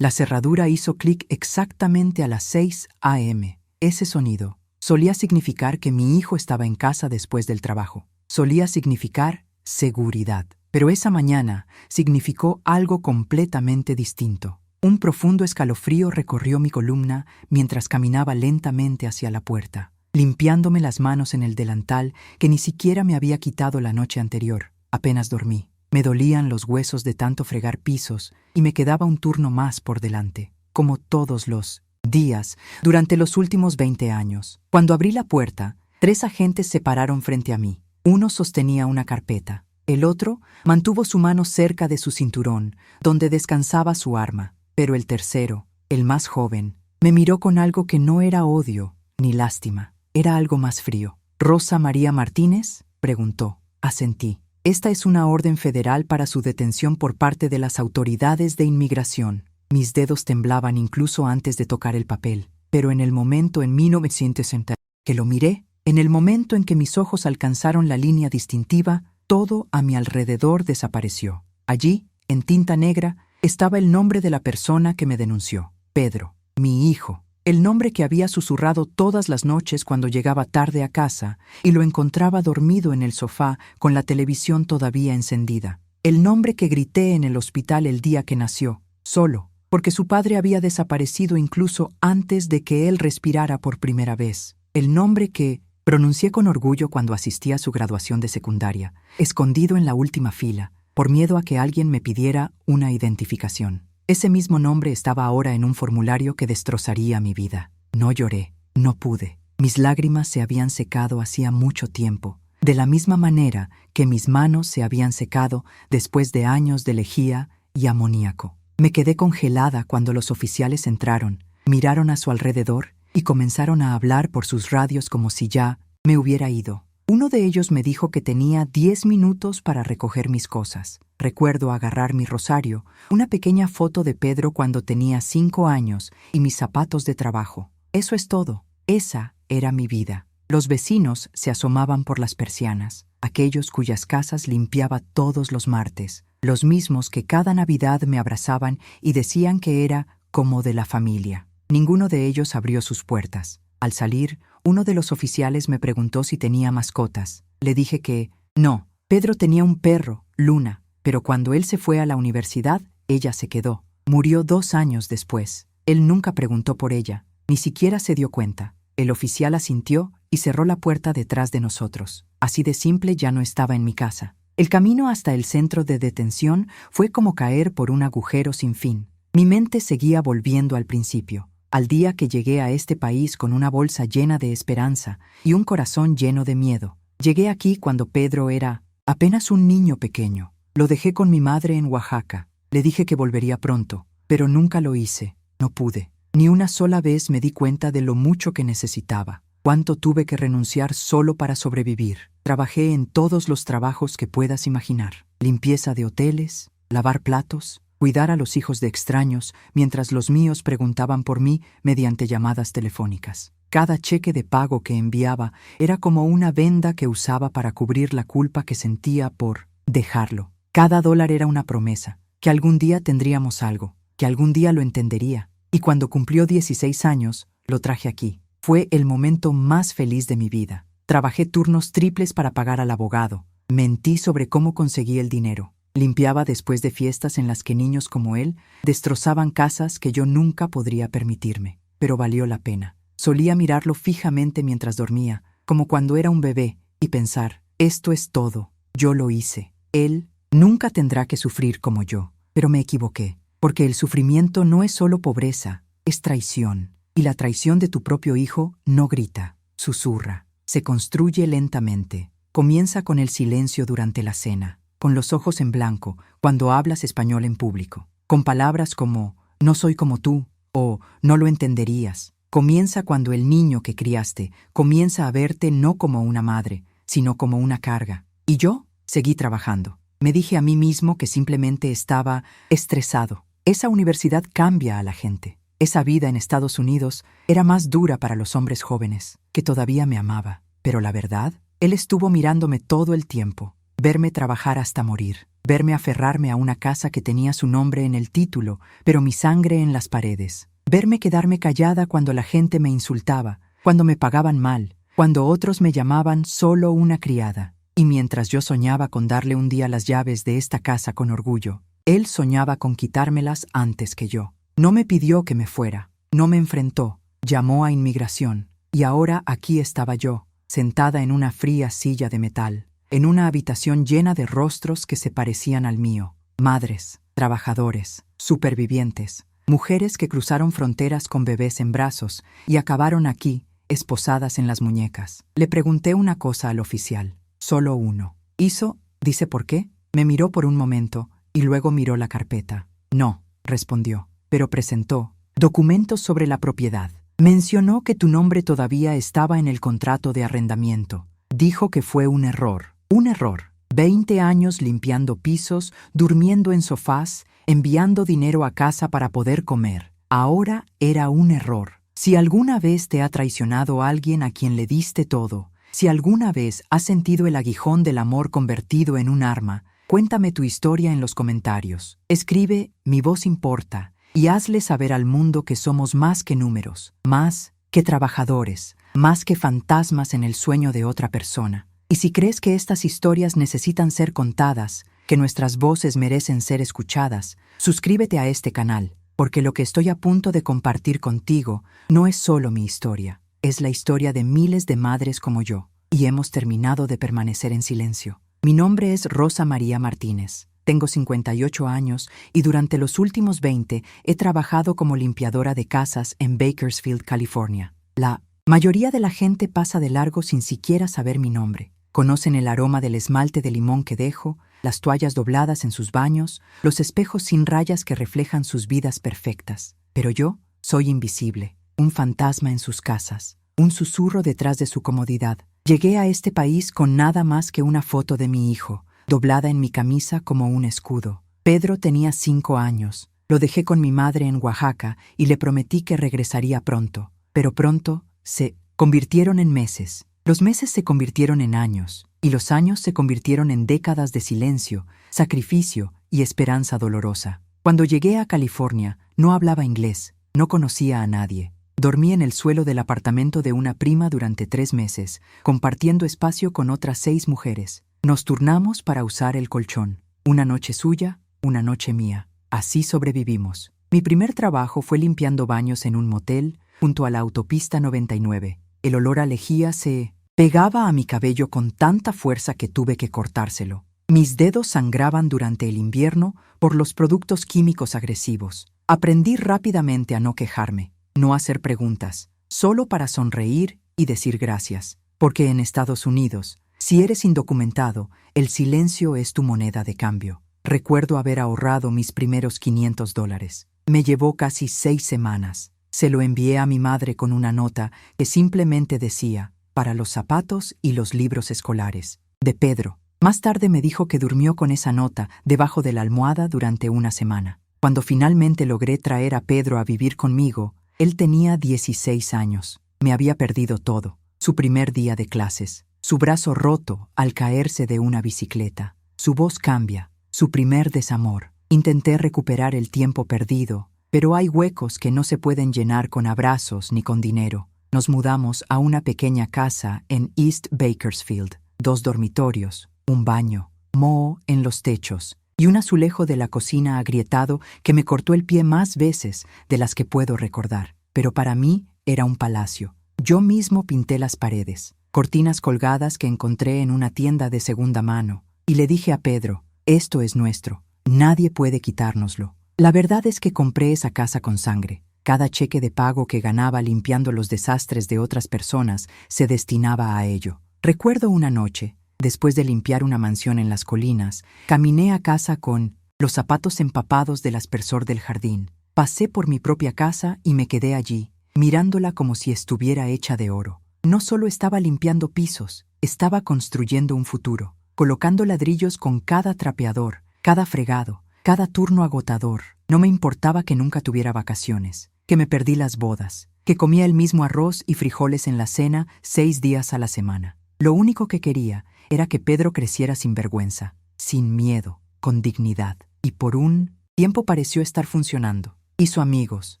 La cerradura hizo clic exactamente a las 6 a.m. Ese sonido solía significar que mi hijo estaba en casa después del trabajo. Solía significar seguridad. Pero esa mañana significó algo completamente distinto. Un profundo escalofrío recorrió mi columna mientras caminaba lentamente hacia la puerta, limpiándome las manos en el delantal que ni siquiera me había quitado la noche anterior. Apenas dormí. Me dolían los huesos de tanto fregar pisos y me quedaba un turno más por delante, como todos los días durante los últimos 20 años. Cuando abrí la puerta, 3 agentes se pararon frente a mí. Uno sostenía una carpeta. El otro mantuvo su mano cerca de su cinturón, donde descansaba su arma. Pero el tercero, el más joven, me miró con algo que no era odio ni lástima. Era algo más frío. ¿Rosa María Martínez?, preguntó. Asentí. Esta es una orden federal para su detención por parte de las autoridades de inmigración. Mis dedos temblaban incluso antes de tocar el papel. Pero en el momento en 1960 que lo miré, en el momento en que mis ojos alcanzaron la línea distintiva, todo a mi alrededor desapareció. Allí, en tinta negra, estaba el nombre de la persona que me denunció. Pedro, mi hijo. El nombre que había susurrado todas las noches cuando llegaba tarde a casa y lo encontraba dormido en el sofá con la televisión todavía encendida. El nombre que grité en el hospital el día que nació, solo, porque su padre había desaparecido incluso antes de que él respirara por primera vez. El nombre que pronuncié con orgullo cuando asistí a su graduación de secundaria, escondido en la última fila, por miedo a que alguien me pidiera una identificación. Ese mismo nombre estaba ahora en un formulario que destrozaría mi vida. No lloré, no pude. Mis lágrimas se habían secado hacía mucho tiempo, de la misma manera que mis manos se habían secado después de años de lejía y amoníaco. Me quedé congelada cuando los oficiales entraron, miraron a su alrededor y comenzaron a hablar por sus radios como si ya me hubiera ido. Uno de ellos me dijo que tenía 10 minutos para recoger mis cosas. Recuerdo agarrar mi rosario, una pequeña foto de Pedro cuando tenía 5 años y mis zapatos de trabajo. Eso es todo. Esa era mi vida. Los vecinos se asomaban por las persianas, aquellos cuyas casas limpiaba todos los martes, los mismos que cada Navidad me abrazaban y decían que era como de la familia. Ninguno de ellos abrió sus puertas. Al salir, uno de los oficiales me preguntó si tenía mascotas. Le dije que no. Pedro tenía un perro, Luna, pero cuando él se fue a la universidad, ella se quedó. Murió 2 años después. Él nunca preguntó por ella, ni siquiera se dio cuenta. El oficial asintió y cerró la puerta detrás de nosotros. Así de simple ya no estaba en mi casa. El camino hasta el centro de detención fue como caer por un agujero sin fin. Mi mente seguía volviendo al principio. Al día que llegué a este país con una bolsa llena de esperanza y un corazón lleno de miedo. Llegué aquí cuando Pedro era apenas un niño pequeño. Lo dejé con mi madre en Oaxaca. Le dije que volvería pronto, pero nunca lo hice. No pude. Ni una sola vez me di cuenta de lo mucho que necesitaba. Cuánto tuve que renunciar solo para sobrevivir. Trabajé en todos los trabajos que puedas imaginar. Limpieza de hoteles, lavar platos, cuidar a los hijos de extraños mientras los míos preguntaban por mí mediante llamadas telefónicas. Cada cheque de pago que enviaba era como una venda que usaba para cubrir la culpa que sentía por dejarlo. Cada dólar era una promesa, que algún día tendríamos algo, que algún día lo entendería. Y cuando cumplió 16 años, lo traje aquí. Fue el momento más feliz de mi vida. Trabajé turnos triples para pagar al abogado. Mentí sobre cómo conseguí el dinero. Limpiaba después de fiestas en las que niños como él destrozaban casas que yo nunca podría permitirme. Pero valió la pena. Solía mirarlo fijamente mientras dormía, como cuando era un bebé, y pensar, esto es todo, yo lo hice. Él nunca tendrá que sufrir como yo. Pero me equivoqué, porque el sufrimiento no es solo pobreza, es traición. Y la traición de tu propio hijo no grita, susurra. Se construye lentamente. Comienza con el silencio durante la cena, con los ojos en blanco cuando hablas español en público, con palabras como «no soy como tú» o «no lo entenderías». Comienza cuando el niño que criaste comienza a verte no como una madre, sino como una carga. Y yo seguí trabajando. Me dije a mí mismo que simplemente estaba estresado. Esa universidad cambia a la gente. Esa vida en Estados Unidos era más dura para los hombres jóvenes, que todavía me amaba. Pero la verdad, él estuvo mirándome todo el tiempo, verme trabajar hasta morir. verme aferrarme a una casa que tenía su nombre en el título, pero mi sangre en las paredes. Verme quedarme callada cuando la gente me insultaba, cuando me pagaban mal, cuando otros me llamaban solo una criada. Y mientras yo soñaba con darle un día las llaves de esta casa con orgullo, él soñaba con quitármelas antes que yo. No me pidió que me fuera, no me enfrentó, llamó a inmigración, y ahora aquí estaba yo, sentada en una fría silla de metal, en una habitación llena de rostros que se parecían al mío, madres, trabajadores, supervivientes, mujeres que cruzaron fronteras con bebés en brazos y acabaron aquí, esposadas en las muñecas. Le pregunté una cosa al oficial, solo uno. ¿Hizo? ¿Dice por qué? Me miró por un momento y luego miró la carpeta. No, respondió, pero presentó documentos sobre la propiedad. Mencionó que tu nombre todavía estaba en el contrato de arrendamiento. Dijo que fue un error. Un error. 20 años limpiando pisos, durmiendo en sofás, enviando dinero a casa para poder comer. Ahora era un error. Si alguna vez te ha traicionado alguien a quien le diste todo, si alguna vez has sentido el aguijón del amor convertido en un arma, cuéntame tu historia en los comentarios. Escribe "Mi voz importa" y hazle saber al mundo que somos más que números, más que trabajadores, más que fantasmas en el sueño de otra persona. Y si crees que estas historias necesitan ser contadas, que nuestras voces merecen ser escuchadas, suscríbete a este canal, porque lo que estoy a punto de compartir contigo no es solo mi historia, es la historia de miles de madres como yo, y hemos terminado de permanecer en silencio. Mi nombre es Rosa María Martínez. Tengo 58 años y durante los últimos 20 he trabajado como limpiadora de casas en Bakersfield, California. La mayoría de la gente pasa de largo sin siquiera saber mi nombre. Conocen el aroma del esmalte de limón que dejo, las toallas dobladas en sus baños, los espejos sin rayas que reflejan sus vidas perfectas. Pero yo soy invisible, un fantasma en sus casas, un susurro detrás de su comodidad. Llegué a este país con nada más que una foto de mi hijo, doblada en mi camisa como un escudo. Pedro tenía 5 años. Lo dejé con mi madre en Oaxaca y le prometí que regresaría pronto. Pero pronto se convirtieron en meses. Los meses se convirtieron en años, y los años se convirtieron en décadas de silencio, sacrificio y esperanza dolorosa. Cuando llegué a California, no hablaba inglés, no conocía a nadie. Dormí en el suelo del apartamento de una prima durante 3 meses, compartiendo espacio con otras 6 mujeres. Nos turnamos para usar el colchón. Una noche suya, una noche mía. Así sobrevivimos. Mi primer trabajo fue limpiando baños en un motel junto a la autopista 99. El olor a lejía se pegaba a mi cabello con tanta fuerza que tuve que cortárselo. Mis dedos sangraban durante el invierno por los productos químicos agresivos. Aprendí rápidamente a no quejarme, no hacer preguntas, solo para sonreír y decir gracias. Porque en Estados Unidos, si eres indocumentado, el silencio es tu moneda de cambio. Recuerdo haber ahorrado mis primeros $500. Me llevó casi 6 semanas. Se lo envié a mi madre con una nota que simplemente decía, para los zapatos y los libros escolares, de Pedro. Más tarde me dijo que durmió con esa nota debajo de la almohada durante una semana. Cuando finalmente logré traer a Pedro a vivir conmigo, él tenía 16 años. Me había perdido todo. Su primer día de clases, su brazo roto al caerse de una bicicleta, su voz cambia, su primer desamor. Intenté recuperar el tiempo perdido, pero hay huecos que no se pueden llenar con abrazos ni con dinero. Nos mudamos a una pequeña casa en East Bakersfield, 2 dormitorios, un baño, moho en los techos y un azulejo de la cocina agrietado que me cortó el pie más veces de las que puedo recordar. Pero para mí era un palacio. Yo mismo pinté las paredes, cortinas colgadas que encontré en una tienda de segunda mano, y le dije a Pedro, esto es nuestro, nadie puede quitárnoslo. La verdad es que compré esa casa con sangre. Cada cheque de pago que ganaba limpiando los desastres de otras personas se destinaba a ello. Recuerdo una noche, después de limpiar una mansión en las colinas, caminé a casa con los zapatos empapados del aspersor del jardín. Pasé por mi propia casa y me quedé allí, mirándola como si estuviera hecha de oro. No solo estaba limpiando pisos, estaba construyendo un futuro, colocando ladrillos con cada trapeador, cada fregado, cada turno agotador. No me importaba que nunca tuviera vacaciones, que me perdí las bodas, que comía el mismo arroz y frijoles en la cena 6 días a la semana. Lo único que quería era que Pedro creciera sin vergüenza, sin miedo. con dignidad. Y por un tiempo pareció estar funcionando. Hizo amigos,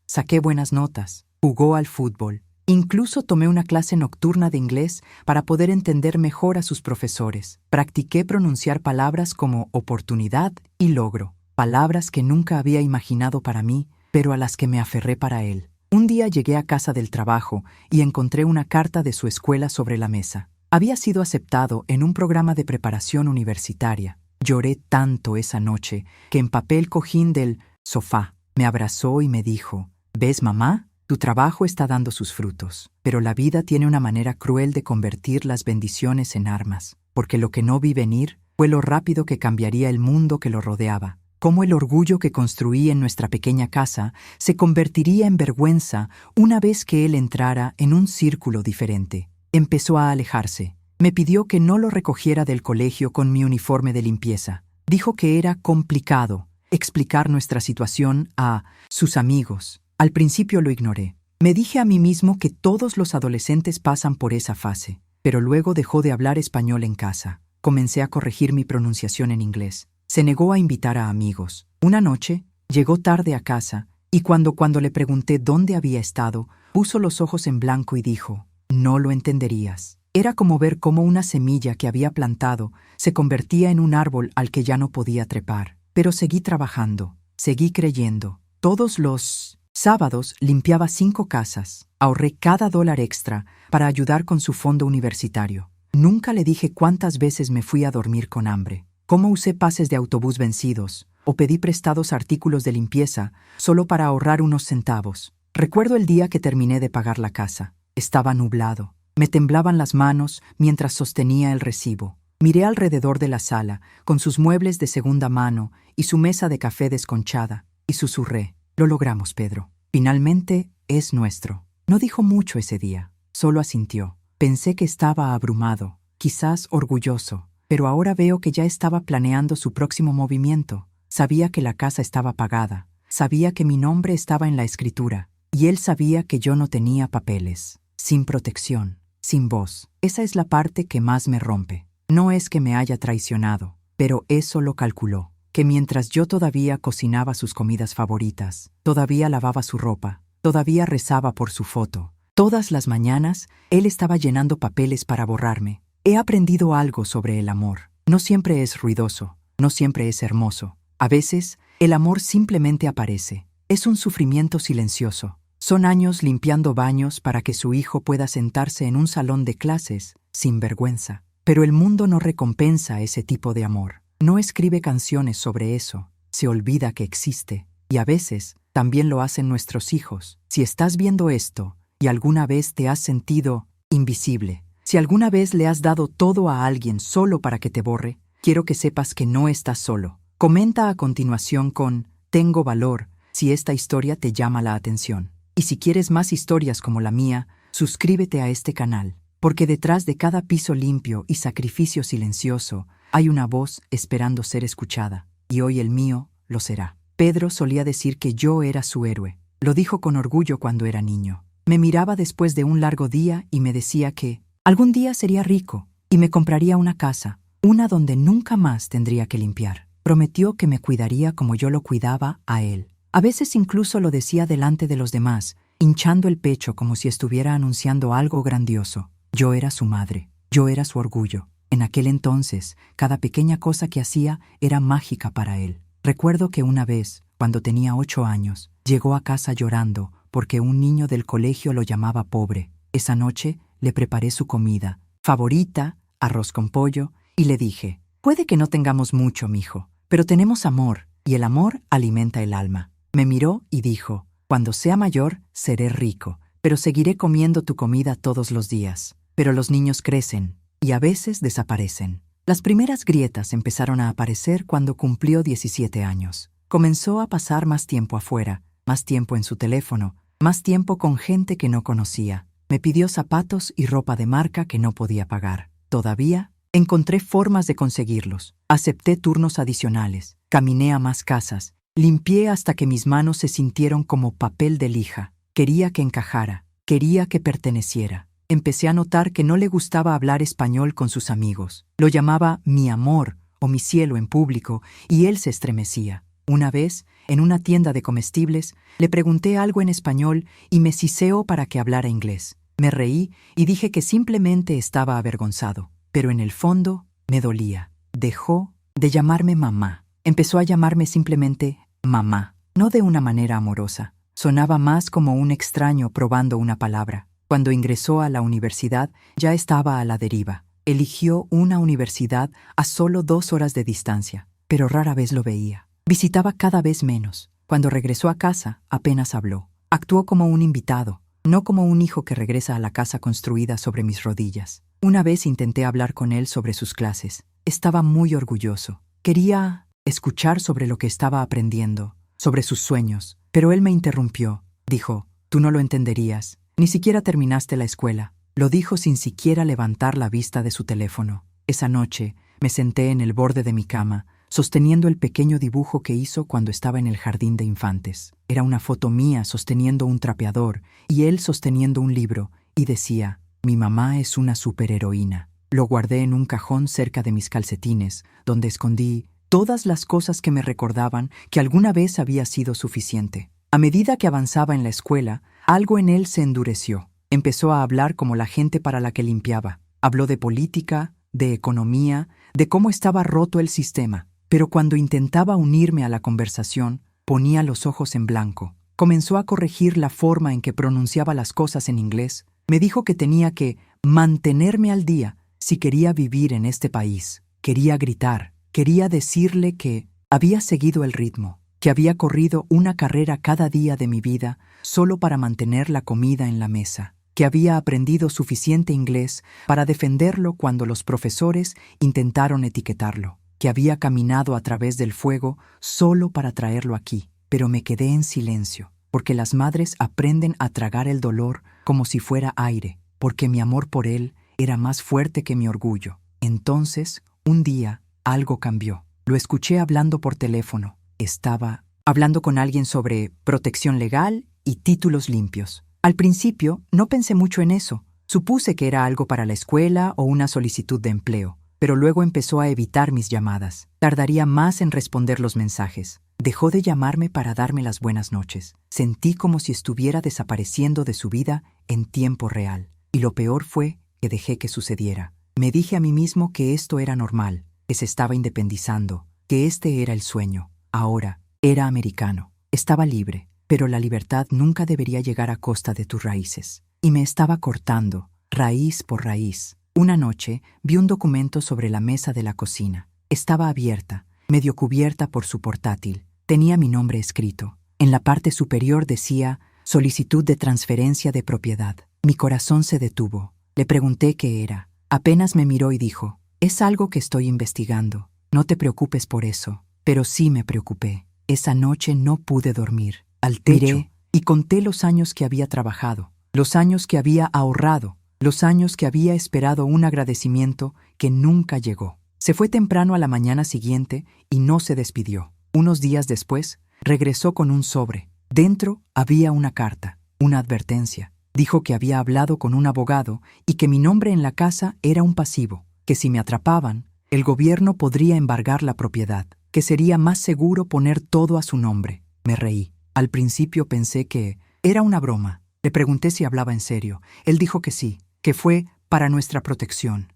saqué buenas notas, jugó al fútbol. Incluso tomé una clase nocturna de inglés para poder entender mejor a sus profesores. Practiqué pronunciar palabras como oportunidad y logro, palabras que nunca había imaginado para mí, pero a las que me aferré para él. Un día llegué a casa del trabajo y encontré una carta de su escuela sobre la mesa. Había sido aceptado en un programa de preparación universitaria. Lloré tanto esa noche que empapé el cojín del sofá. Me abrazó y me dijo: «¿Ves, mamá? Tu trabajo está dando sus frutos, pero la vida tiene una manera cruel de convertir las bendiciones en armas, porque lo que no vi venir fue lo rápido que cambiaría el mundo que lo rodeaba. Cómo el orgullo que construí en nuestra pequeña casa se convertiría en vergüenza una vez que él entrara en un círculo diferente». Empezó a alejarse. Me pidió que no lo recogiera del colegio con mi uniforme de limpieza. Dijo que era complicado explicar nuestra situación a sus amigos. Al principio lo ignoré. Me dije a mí mismo que todos los adolescentes pasan por esa fase, pero luego dejó de hablar español en casa. Comencé a corregir mi pronunciación en inglés. Se negó a invitar a amigos. Una noche, llegó tarde a casa y cuando le pregunté dónde había estado, puso los ojos en blanco y dijo: «No lo entenderías». Era como ver cómo una semilla que había plantado se convertía en un árbol al que ya no podía trepar. Pero seguí trabajando, seguí creyendo. Todos los sábados limpiaba 5 casas. Ahorré cada $1 extra para ayudar con su fondo universitario. Nunca le dije cuántas veces me fui a dormir con hambre, cómo usé pases de autobús vencidos o pedí prestados artículos de limpieza solo para ahorrar unos centavos. Recuerdo el día que terminé de pagar la casa. Estaba nublado. Me temblaban las manos mientras sostenía el recibo. Miré alrededor de la sala, con sus muebles de segunda mano y su mesa de café desconchada, y susurré: «Lo logramos, Pedro. Finalmente es nuestro». No dijo mucho ese día, solo asintió. Pensé que estaba abrumado, quizás orgulloso, pero ahora veo que ya estaba planeando su próximo movimiento. Sabía que la casa estaba pagada, sabía que mi nombre estaba en la escritura, y él sabía que yo no tenía papeles, sin protección, sin voz. Esa es la parte que más me rompe. No es que me haya traicionado, pero eso lo calculó, que mientras yo todavía cocinaba sus comidas favoritas, todavía lavaba su ropa, todavía rezaba por su foto, todas las mañanas él estaba llenando papeles para borrarme. He aprendido algo sobre el amor. No siempre es ruidoso, no siempre es hermoso. A veces, el amor simplemente aparece. Es un sufrimiento silencioso. Son años limpiando baños para que su hijo pueda sentarse en un salón de clases sin vergüenza. Pero el mundo no recompensa ese tipo de amor. No escribe canciones sobre eso. Se olvida que existe. Y a veces, también lo hacen nuestros hijos. Si estás viendo esto y alguna vez te has sentido invisible, si alguna vez le has dado todo a alguien solo para que te borre, quiero que sepas que no estás solo. Comenta a continuación con «Tengo valor» si esta historia te llama la atención. Y si quieres más historias como la mía, suscríbete a este canal. Porque detrás de cada piso limpio y sacrificio silencioso hay una voz esperando ser escuchada, y hoy el mío lo será. Pedro solía decir que yo era su héroe. Lo dijo con orgullo cuando era niño. Me miraba después de un largo día y me decía que algún día sería rico y me compraría una casa, una donde nunca más tendría que limpiar. Prometió que me cuidaría como yo lo cuidaba a él. A veces incluso lo decía delante de los demás, hinchando el pecho como si estuviera anunciando algo grandioso. Yo era su madre, yo era su orgullo. En aquel entonces, cada pequeña cosa que hacía era mágica para él. Recuerdo que una vez, cuando tenía 8 años, llegó a casa llorando porque un niño del colegio lo llamaba pobre. Esa noche le preparé su comida favorita, arroz con pollo, y le dije: «Puede que no tengamos mucho, mijo, pero tenemos amor, y el amor alimenta el alma». Me miró y dijo: «Cuando sea mayor, seré rico, pero seguiré comiendo tu comida todos los días». Pero los niños crecen y a veces desaparecen. Las primeras grietas empezaron a aparecer cuando cumplió 17 años. Comenzó a pasar más tiempo afuera, más tiempo en su teléfono, más tiempo con gente que no conocía. Me pidió zapatos y ropa de marca que no podía pagar. Todavía encontré formas de conseguirlos. Acepté turnos adicionales, caminé a más casas, limpié hasta que mis manos se sintieron como papel de lija. Quería que encajara, quería que perteneciera. Empecé a notar que no le gustaba hablar español con sus amigos. Lo llamaba mi amor o mi cielo en público, y él se estremecía. Una vez, en una tienda de comestibles, le pregunté algo en español y me siseó para que hablara inglés. Me reí y dije que simplemente estaba avergonzado, pero en el fondo me dolía. Dejó de llamarme mamá. Empezó a llamarme simplemente mamá, no de una manera amorosa. Sonaba más como un extraño probando una palabra. Cuando ingresó a la universidad, ya estaba a la deriva. Eligió una universidad a solo 2 horas de distancia, pero rara vez lo veía. Visitaba cada vez menos. Cuando regresó a casa, apenas habló. Actuó como un invitado, no como un hijo que regresa a la casa construida sobre mis rodillas. Una vez intenté hablar con él sobre sus clases. Estaba muy orgulloso. Quería escuchar sobre lo que estaba aprendiendo, sobre sus sueños, pero él me interrumpió. Dijo, «Tú no lo entenderías. Ni siquiera terminaste la escuela». Lo dijo sin siquiera levantar la vista de su teléfono. Esa noche me senté en el borde de mi cama, sosteniendo el pequeño dibujo que hizo cuando estaba en el jardín de infantes. Era una foto mía sosteniendo un trapeador y él sosteniendo un libro, y decía, «Mi mamá es una superheroína». Lo guardé en un cajón cerca de mis calcetines, donde escondí todas las cosas que me recordaban que alguna vez había sido suficiente. A medida que avanzaba en la escuela, algo en él se endureció. Empezó a hablar como la gente para la que limpiaba. Habló de política, de economía, de cómo estaba roto el sistema. Pero cuando intentaba unirme a la conversación, ponía los ojos en blanco. Comenzó a corregir la forma en que pronunciaba las cosas en inglés. Me dijo que tenía que mantenerme al día si quería vivir en este país. Quería gritar. Quería decirle que había seguido el ritmo, que había corrido una carrera cada día de mi vida solo para mantener la comida en la mesa, que había aprendido suficiente inglés para defenderlo cuando los profesores intentaron etiquetarlo, que había caminado a través del fuego solo para traerlo aquí. Pero me quedé en silencio, porque las madres aprenden a tragar el dolor como si fuera aire, porque mi amor por él era más fuerte que mi orgullo. Entonces, un día, algo cambió. Lo escuché hablando por teléfono. Estaba hablando con alguien sobre protección legal y títulos limpios. Al principio, no pensé mucho en eso. Supuse que era algo para la escuela o una solicitud de empleo, pero luego empezó a evitar mis llamadas. Tardaría más en responder los mensajes. Dejó de llamarme para darme las buenas noches. Sentí como si estuviera desapareciendo de su vida en tiempo real. Y lo peor fue que dejé que sucediera. Me dije a mí mismo que esto era normal, que se estaba independizando, que este era el sueño. Ahora, era americano. Estaba libre, pero la libertad nunca debería llegar a costa de tus raíces. Y me estaba cortando, raíz por raíz. Una noche vi un documento sobre la mesa de la cocina. Estaba abierta, medio cubierta por su portátil. Tenía mi nombre escrito. En la parte superior decía «Solicitud de transferencia de propiedad». Mi corazón se detuvo. Le pregunté qué era. Apenas me miró y dijo, «Es algo que estoy investigando. No te preocupes por eso». Pero sí me preocupé. Esa noche no pude dormir. Al techo. Miré y conté los años que había trabajado, los años que había ahorrado, los años que había esperado un agradecimiento que nunca llegó. Se fue temprano a la mañana siguiente y no se despidió. Unos días después, regresó con un sobre. Dentro había una carta, una advertencia. Dijo que había hablado con un abogado y que mi nombre en la casa era un pasivo, que si me atrapaban, el gobierno podría embargar la propiedad, que sería más seguro poner todo a su nombre. Me reí. Al principio pensé que era una broma. Le pregunté si hablaba en serio. Él dijo que sí, que fue para nuestra protección,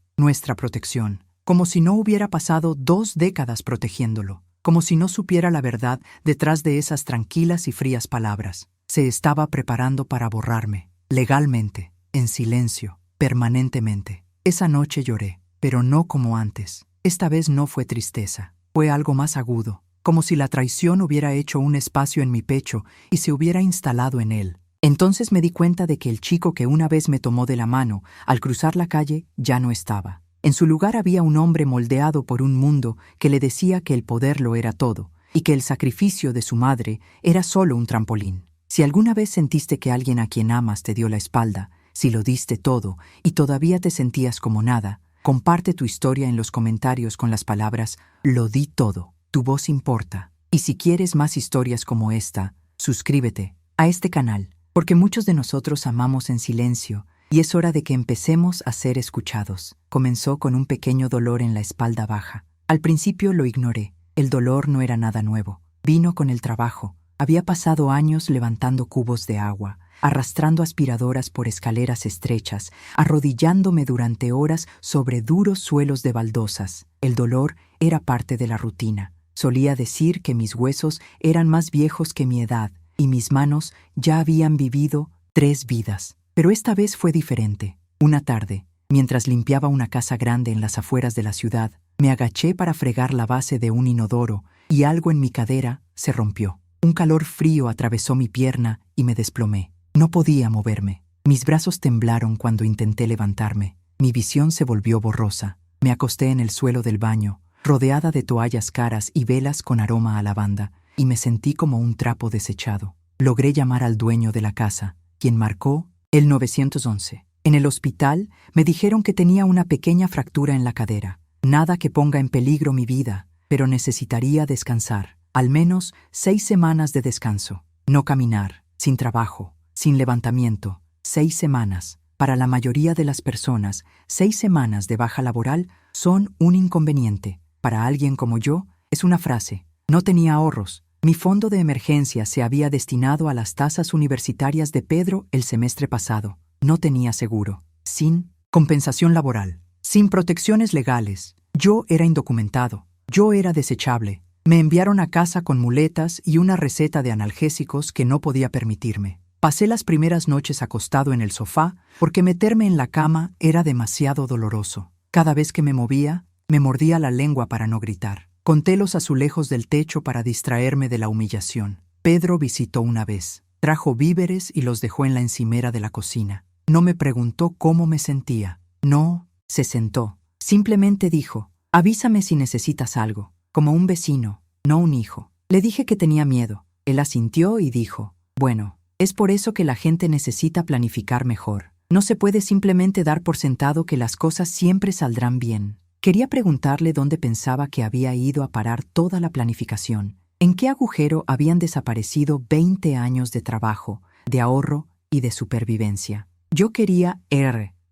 como si no hubiera pasado 2 décadas protegiéndolo, como si no supiera la verdad detrás de esas tranquilas y frías palabras. Se estaba preparando para borrarme, legalmente, en silencio, permanentemente. Esa noche lloré, pero no como antes. Esta vez no fue tristeza. Fue algo más agudo, como si la traición hubiera hecho un espacio en mi pecho y se hubiera instalado en él. Entonces me di cuenta de que el chico que una vez me tomó de la mano al cruzar la calle ya no estaba. En su lugar había un hombre moldeado por un mundo que le decía que el poder lo era todo y que el sacrificio de su madre era solo un trampolín. Si alguna vez sentiste que alguien a quien amas te dio la espalda, si lo diste todo y todavía te sentías como nada, comparte tu historia en los comentarios con las palabras «Lo di todo». Tu voz importa. Y si quieres más historias como esta, suscríbete a este canal, porque muchos de nosotros amamos en silencio y es hora de que empecemos a ser escuchados. Comenzó con un pequeño dolor en la espalda baja. Al principio lo ignoré. El dolor no era nada nuevo. Vino con el trabajo. Había pasado años levantando cubos de agua, arrastrando aspiradoras por escaleras estrechas, arrodillándome durante horas sobre duros suelos de baldosas. El dolor era parte de la rutina. Solía decir que mis huesos eran más viejos que mi edad y mis manos ya habían vivido 3 vidas. Pero esta vez fue diferente. Una tarde, mientras limpiaba una casa grande en las afueras de la ciudad, me agaché para fregar la base de un inodoro y algo en mi cadera se rompió. Un calor frío atravesó mi pierna y me desplomé. No podía moverme. Mis brazos temblaron cuando intenté levantarme. Mi visión se volvió borrosa. Me acosté en el suelo del baño, rodeada de toallas caras y velas con aroma a lavanda, y me sentí como un trapo desechado. Logré llamar al dueño de la casa, quien marcó el 911. En el hospital me dijeron que tenía una pequeña fractura en la cadera. Nada que ponga en peligro mi vida, pero necesitaría descansar. Al menos 6 semanas de descanso. No caminar, sin trabajo, sin levantamiento. 6 semanas. Para la mayoría de las personas, 6 semanas de baja laboral son un inconveniente. Para alguien como yo, es una frase. No tenía ahorros. Mi fondo de emergencia se había destinado a las tasas universitarias de Pedro el semestre pasado. No tenía seguro. Sin compensación laboral. Sin protecciones legales. Yo era indocumentado. Yo era desechable. Me enviaron a casa con muletas y una receta de analgésicos que no podía permitirme. Pasé las primeras noches acostado en el sofá porque meterme en la cama era demasiado doloroso. Cada vez que me movía, me mordía la lengua para no gritar. Conté los azulejos del techo para distraerme de la humillación. Pedro visitó una vez. Trajo víveres y los dejó en la encimera de la cocina. No me preguntó cómo me sentía. No, se sentó. Simplemente dijo, avísame si necesitas algo. Como un vecino, no un hijo. Le dije que tenía miedo. Él asintió y dijo, bueno, es por eso que la gente necesita planificar mejor. No se puede simplemente dar por sentado que las cosas siempre saldrán bien. Quería preguntarle dónde pensaba que había ido a parar toda la planificación. ¿En qué agujero habían desaparecido 20 años de trabajo, de ahorro y de supervivencia? Yo quería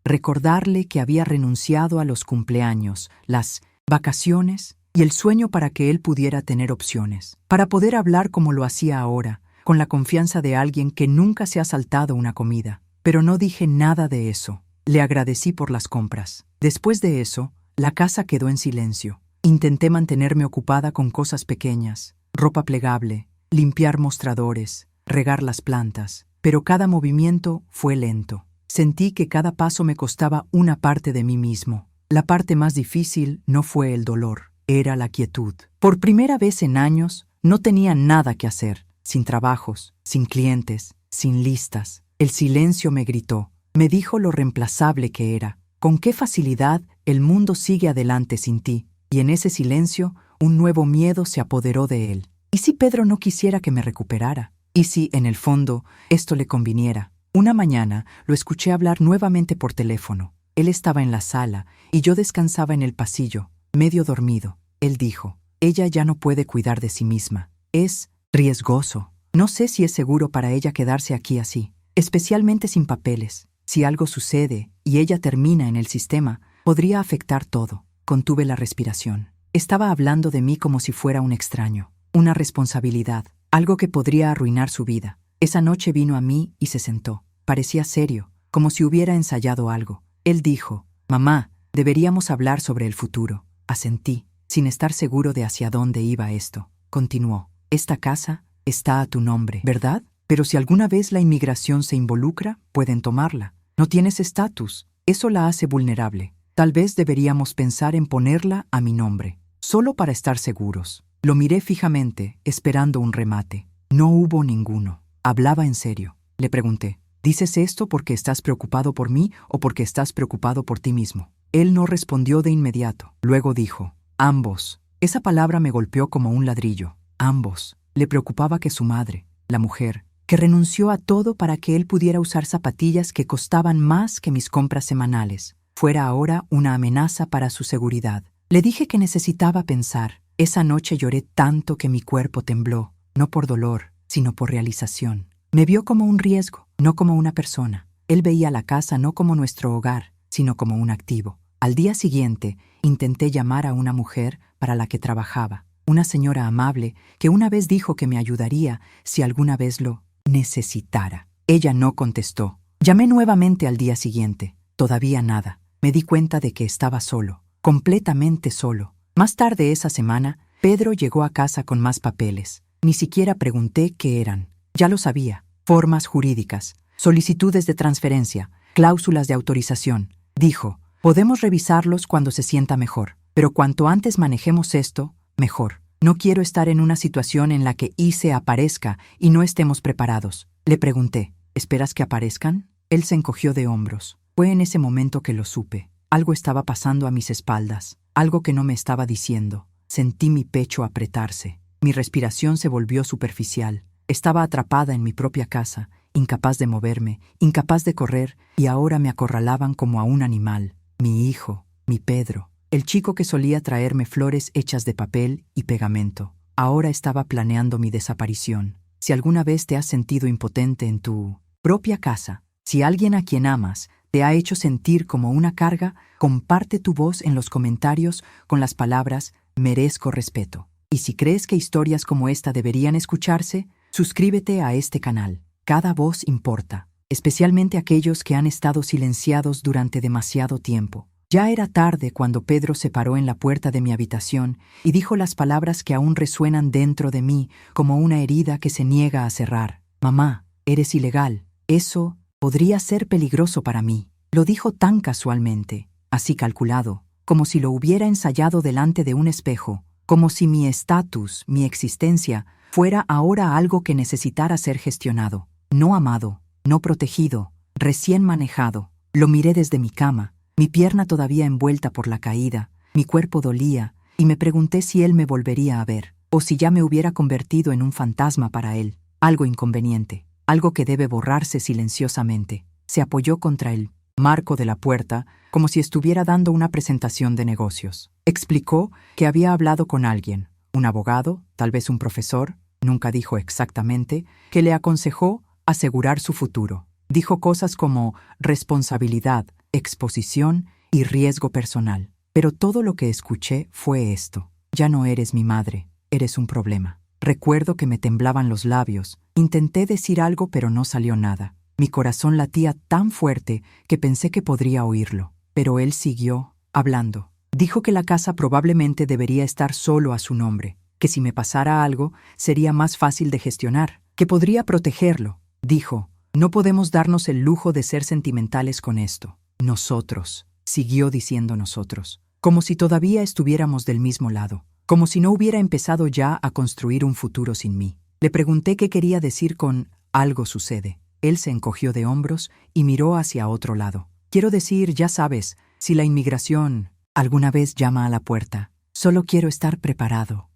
recordarle que había renunciado a los cumpleaños, las vacaciones y el sueño para que él pudiera tener opciones, para poder hablar como lo hacía ahora, con la confianza de alguien que nunca se ha saltado una comida. Pero no dije nada de eso. Le agradecí por las compras. Después de eso, la casa quedó en silencio. Intenté mantenerme ocupada con cosas pequeñas, ropa plegable, limpiar mostradores, regar las plantas, pero cada movimiento fue lento. Sentí que cada paso me costaba una parte de mí mismo. La parte más difícil no fue el dolor, era la quietud. Por primera vez en años, no tenía nada que hacer, sin trabajos, sin clientes, sin listas. El silencio me gritó, me dijo lo reemplazable que era. Con qué facilidad el mundo sigue adelante sin ti. Y en ese silencio, un nuevo miedo se apoderó de él. ¿Y si Pedro no quisiera que me recuperara? ¿Y si, en el fondo, esto le conviniera? Una mañana lo escuché hablar nuevamente por teléfono. Él estaba en la sala y yo descansaba en el pasillo, medio dormido. Él dijo, ella ya no puede cuidar de sí misma. Es riesgoso. No sé si es seguro para ella quedarse aquí así, especialmente sin papeles. Si algo sucede y ella termina en el sistema, podría afectar todo. Contuve la respiración. Estaba hablando de mí como si fuera un extraño, una responsabilidad, algo que podría arruinar su vida. Esa noche vino a mí y se sentó. Parecía serio, como si hubiera ensayado algo. Él dijo, mamá, deberíamos hablar sobre el futuro. Asentí, sin estar seguro de hacia dónde iba esto. Continuó, esta casa está a tu nombre, ¿verdad? Pero si alguna vez la inmigración se involucra, pueden tomarla. No tienes estatus. Eso la hace vulnerable. Tal vez deberíamos pensar en ponerla a mi nombre, solo para estar seguros. Lo miré fijamente, esperando un remate. No hubo ninguno. Hablaba en serio. Le pregunté, ¿dices esto porque estás preocupado por mí o porque estás preocupado por ti mismo? Él no respondió de inmediato. Luego dijo, ambos. Esa palabra me golpeó como un ladrillo. Ambos. Le preocupaba que su madre, la mujer, que renunció a todo para que él pudiera usar zapatillas que costaban más que mis compras semanales, fuera ahora una amenaza para su seguridad. Le dije que necesitaba pensar. Esa noche lloré tanto que mi cuerpo tembló, no por dolor, sino por realización. Me vio como un riesgo, no como una persona. Él veía la casa no como nuestro hogar, sino como un activo. Al día siguiente, intenté llamar a una mujer para la que trabajaba, una señora amable que una vez dijo que me ayudaría si alguna vez lo necesitara. Ella no contestó. Llamé nuevamente al día siguiente. Todavía nada. Me di cuenta de que estaba solo, completamente solo. Más tarde esa semana, Pedro llegó a casa con más papeles. Ni siquiera pregunté qué eran. Ya lo sabía. Formas jurídicas, solicitudes de transferencia, cláusulas de autorización. Dijo, podemos revisarlos cuando se sienta mejor, pero cuanto antes manejemos esto, mejor. No quiero estar en una situación en la que ICE aparezca y no estemos preparados. Le pregunté, ¿esperas que aparezcan? Él se encogió de hombros. Fue en ese momento que lo supe. Algo estaba pasando a mis espaldas, algo que no me estaba diciendo. Sentí mi pecho apretarse. Mi respiración se volvió superficial. Estaba atrapada en mi propia casa, incapaz de moverme, incapaz de correr, y ahora me acorralaban como a un animal. Mi hijo, mi Pedro, el chico que solía traerme flores hechas de papel y pegamento. Ahora estaba planeando mi desaparición. Si alguna vez te has sentido impotente en tu propia casa, si alguien a quien amas te ha hecho sentir como una carga, comparte tu voz en los comentarios con las palabras merezco respeto. Y si crees que historias como esta deberían escucharse, suscríbete a este canal. Cada voz importa, especialmente aquellos que han estado silenciados durante demasiado tiempo. Ya era tarde cuando Pedro se paró en la puerta de mi habitación y dijo las palabras que aún resuenan dentro de mí como una herida que se niega a cerrar. Mamá, eres ilegal. Eso podría ser peligroso para mí. Lo dijo tan casualmente, así calculado, como si lo hubiera ensayado delante de un espejo, como si mi estatus, mi existencia, fuera ahora algo que necesitara ser gestionado. No amado, no protegido, recién manejado. Lo miré desde mi cama, mi pierna todavía envuelta por la caída, mi cuerpo dolía, y me pregunté si él me volvería a ver, o si ya me hubiera convertido en un fantasma para él, algo inconveniente, algo que debe borrarse silenciosamente. Se apoyó contra el marco de la puerta, como si estuviera dando una presentación de negocios. Explicó que había hablado con alguien, un abogado, tal vez un profesor, nunca dijo exactamente, que le aconsejó asegurar su futuro. Dijo cosas como responsabilidad, exposición y riesgo personal. Pero todo lo que escuché fue esto. Ya no eres mi madre, eres un problema. Recuerdo que me temblaban los labios. Intenté decir algo pero no salió nada. Mi corazón latía tan fuerte que pensé que podría oírlo. Pero él siguió hablando. Dijo que la casa probablemente debería estar solo a su nombre, que si me pasara algo sería más fácil de gestionar, que podría protegerlo. Dijo, no podemos darnos el lujo de ser sentimentales con esto. Nosotros, siguió diciendo nosotros, como si todavía estuviéramos del mismo lado, como si no hubiera empezado ya a construir un futuro sin mí. Le pregunté qué quería decir con algo sucede. Él se encogió de hombros y miró hacia otro lado. Quiero decir, ya sabes, si la inmigración alguna vez llama a la puerta, solo quiero estar preparado.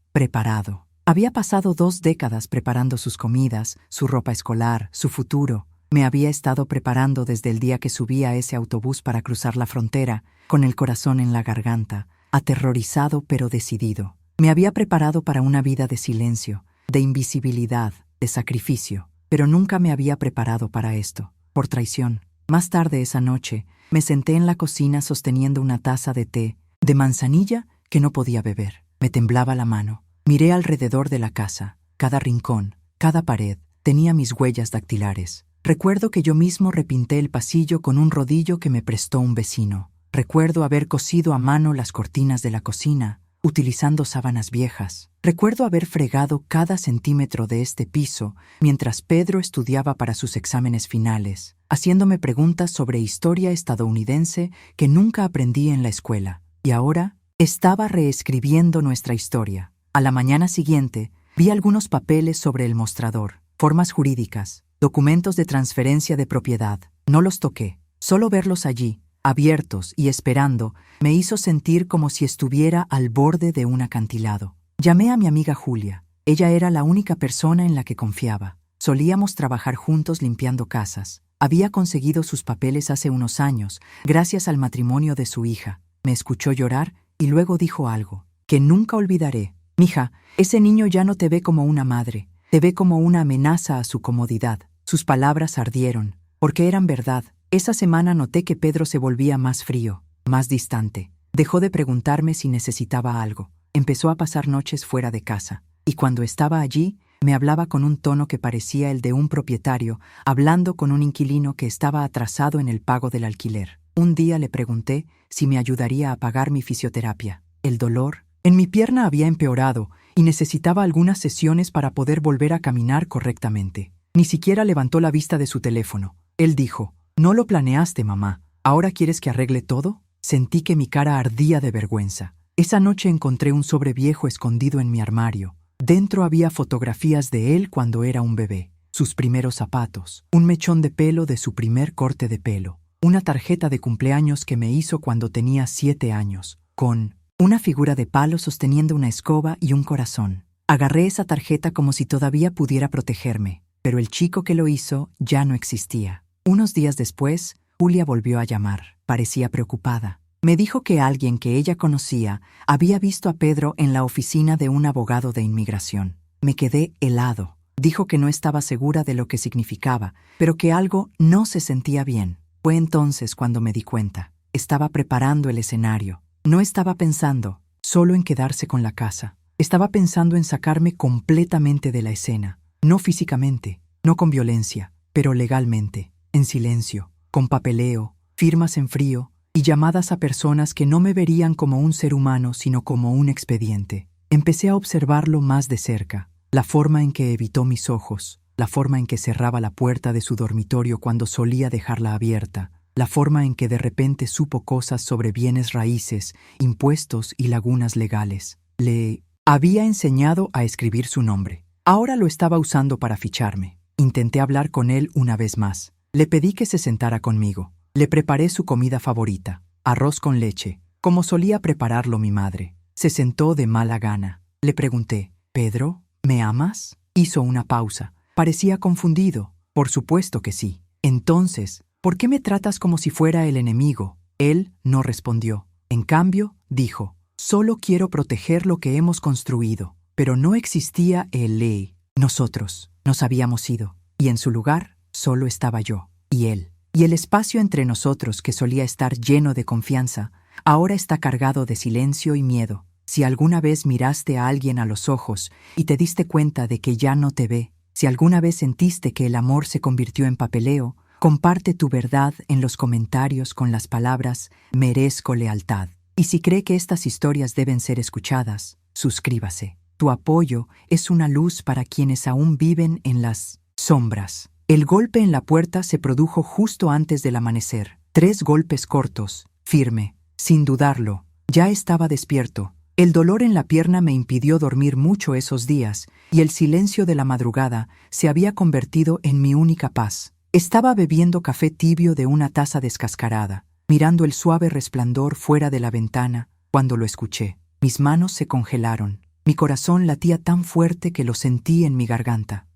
Había pasado 2 décadas preparando sus comidas, su ropa escolar, su futuro. Me había estado preparando desde el día que subí a ese autobús para cruzar la frontera, con el corazón en la garganta, aterrorizado pero decidido. Me había preparado para una vida de silencio, de invisibilidad, de sacrificio, pero nunca me había preparado para esto, por traición. Más tarde esa noche, me senté en la cocina sosteniendo una taza de té, de manzanilla que no podía beber. Me temblaba la mano. Miré alrededor de la casa. Cada rincón, cada pared, tenía mis huellas dactilares. Recuerdo que yo mismo repinté el pasillo con un rodillo que me prestó un vecino. Recuerdo haber cosido a mano las cortinas de la cocina, utilizando sábanas viejas. Recuerdo haber fregado cada centímetro de este piso mientras Pedro estudiaba para sus exámenes finales, haciéndome preguntas sobre historia estadounidense que nunca aprendí en la escuela. Y ahora estaba reescribiendo nuestra historia. A la mañana siguiente, vi algunos papeles sobre el mostrador, formas jurídicas, documentos de transferencia de propiedad. No los toqué. Solo verlos allí, abiertos y esperando, me hizo sentir como si estuviera al borde de un acantilado. Llamé a mi amiga Julia. Ella era la única persona en la que confiaba. Solíamos trabajar juntos limpiando casas. Había conseguido sus papeles hace unos años, gracias al matrimonio de su hija. Me escuchó llorar y luego dijo algo que nunca olvidaré. Mija, ese niño ya no te ve como una madre, te ve como una amenaza a su comodidad. Sus palabras ardieron, porque eran verdad. Esa semana noté que Pedro se volvía más frío, más distante. Dejó de preguntarme si necesitaba algo. Empezó a pasar noches fuera de casa, y cuando estaba allí, me hablaba con un tono que parecía el de un propietario, hablando con un inquilino que estaba atrasado en el pago del alquiler. Un día le pregunté si me ayudaría a pagar mi fisioterapia. El dolor en mi pierna había empeorado y necesitaba algunas sesiones para poder volver a caminar correctamente. Ni siquiera levantó la vista de su teléfono. Él dijo: «¿No lo planeaste, mamá? ¿Ahora quieres que arregle todo?». Sentí que mi cara ardía de vergüenza. Esa noche encontré un sobre viejo escondido en mi armario. Dentro había fotografías de él cuando era un bebé, sus primeros zapatos, un mechón de pelo de su primer corte de pelo, una tarjeta de cumpleaños que me hizo cuando tenía 7 años, con una figura de palo sosteniendo una escoba y un corazón. Agarré esa tarjeta como si todavía pudiera protegerme, pero el chico que lo hizo ya no existía. Unos días después, Julia volvió a llamar. Parecía preocupada. Me dijo que alguien que ella conocía había visto a Pedro en la oficina de un abogado de inmigración. Me quedé helado. Dijo que no estaba segura de lo que significaba, pero que algo no se sentía bien. Fue entonces cuando me di cuenta. Estaba preparando el escenario. No estaba pensando solo en quedarse con la casa. Estaba pensando en sacarme completamente de la escena. No físicamente, no con violencia, pero legalmente, en silencio, con papeleo, firmas en frío y llamadas a personas que no me verían como un ser humano, sino como un expediente. Empecé a observarlo más de cerca, la forma en que evitó mis ojos, la forma en que cerraba la puerta de su dormitorio cuando solía dejarla abierta, la forma en que de repente supo cosas sobre bienes raíces, impuestos y lagunas legales. Le había enseñado a escribir su nombre. Ahora lo estaba usando para ficharme. Intenté hablar con él una vez más. Le pedí que se sentara conmigo. Le preparé su comida favorita, arroz con leche, como solía prepararlo mi madre. Se sentó de mala gana. Le pregunté: «¿Pedro, me amas?». Hizo una pausa. Parecía confundido. «Por supuesto que sí». «Entonces, ¿por qué me tratas como si fuera el enemigo?». Él no respondió. En cambio, dijo: «Solo quiero proteger lo que hemos construido». Pero no existía el ley. Nosotros nos habíamos ido, y en su lugar solo estaba yo y él. Y el espacio entre nosotros, que solía estar lleno de confianza, ahora está cargado de silencio y miedo. Si alguna vez miraste a alguien a los ojos y te diste cuenta de que ya no te ve, si alguna vez sentiste que el amor se convirtió en papeleo, comparte tu verdad en los comentarios con las palabras «merezco lealtad». Y si cree que estas historias deben ser escuchadas, suscríbase. Tu apoyo es una luz para quienes aún viven en las sombras. El golpe en la puerta se produjo justo antes del amanecer. 3 golpes cortos, firme, sin dudarlo. Ya estaba despierto. El dolor en la pierna me impidió dormir mucho esos días, y el silencio de la madrugada se había convertido en mi única paz. Estaba bebiendo café tibio de una taza descascarada, mirando el suave resplandor fuera de la ventana, cuando lo escuché. Mis manos se congelaron. Mi corazón latía tan fuerte que lo sentí en mi garganta.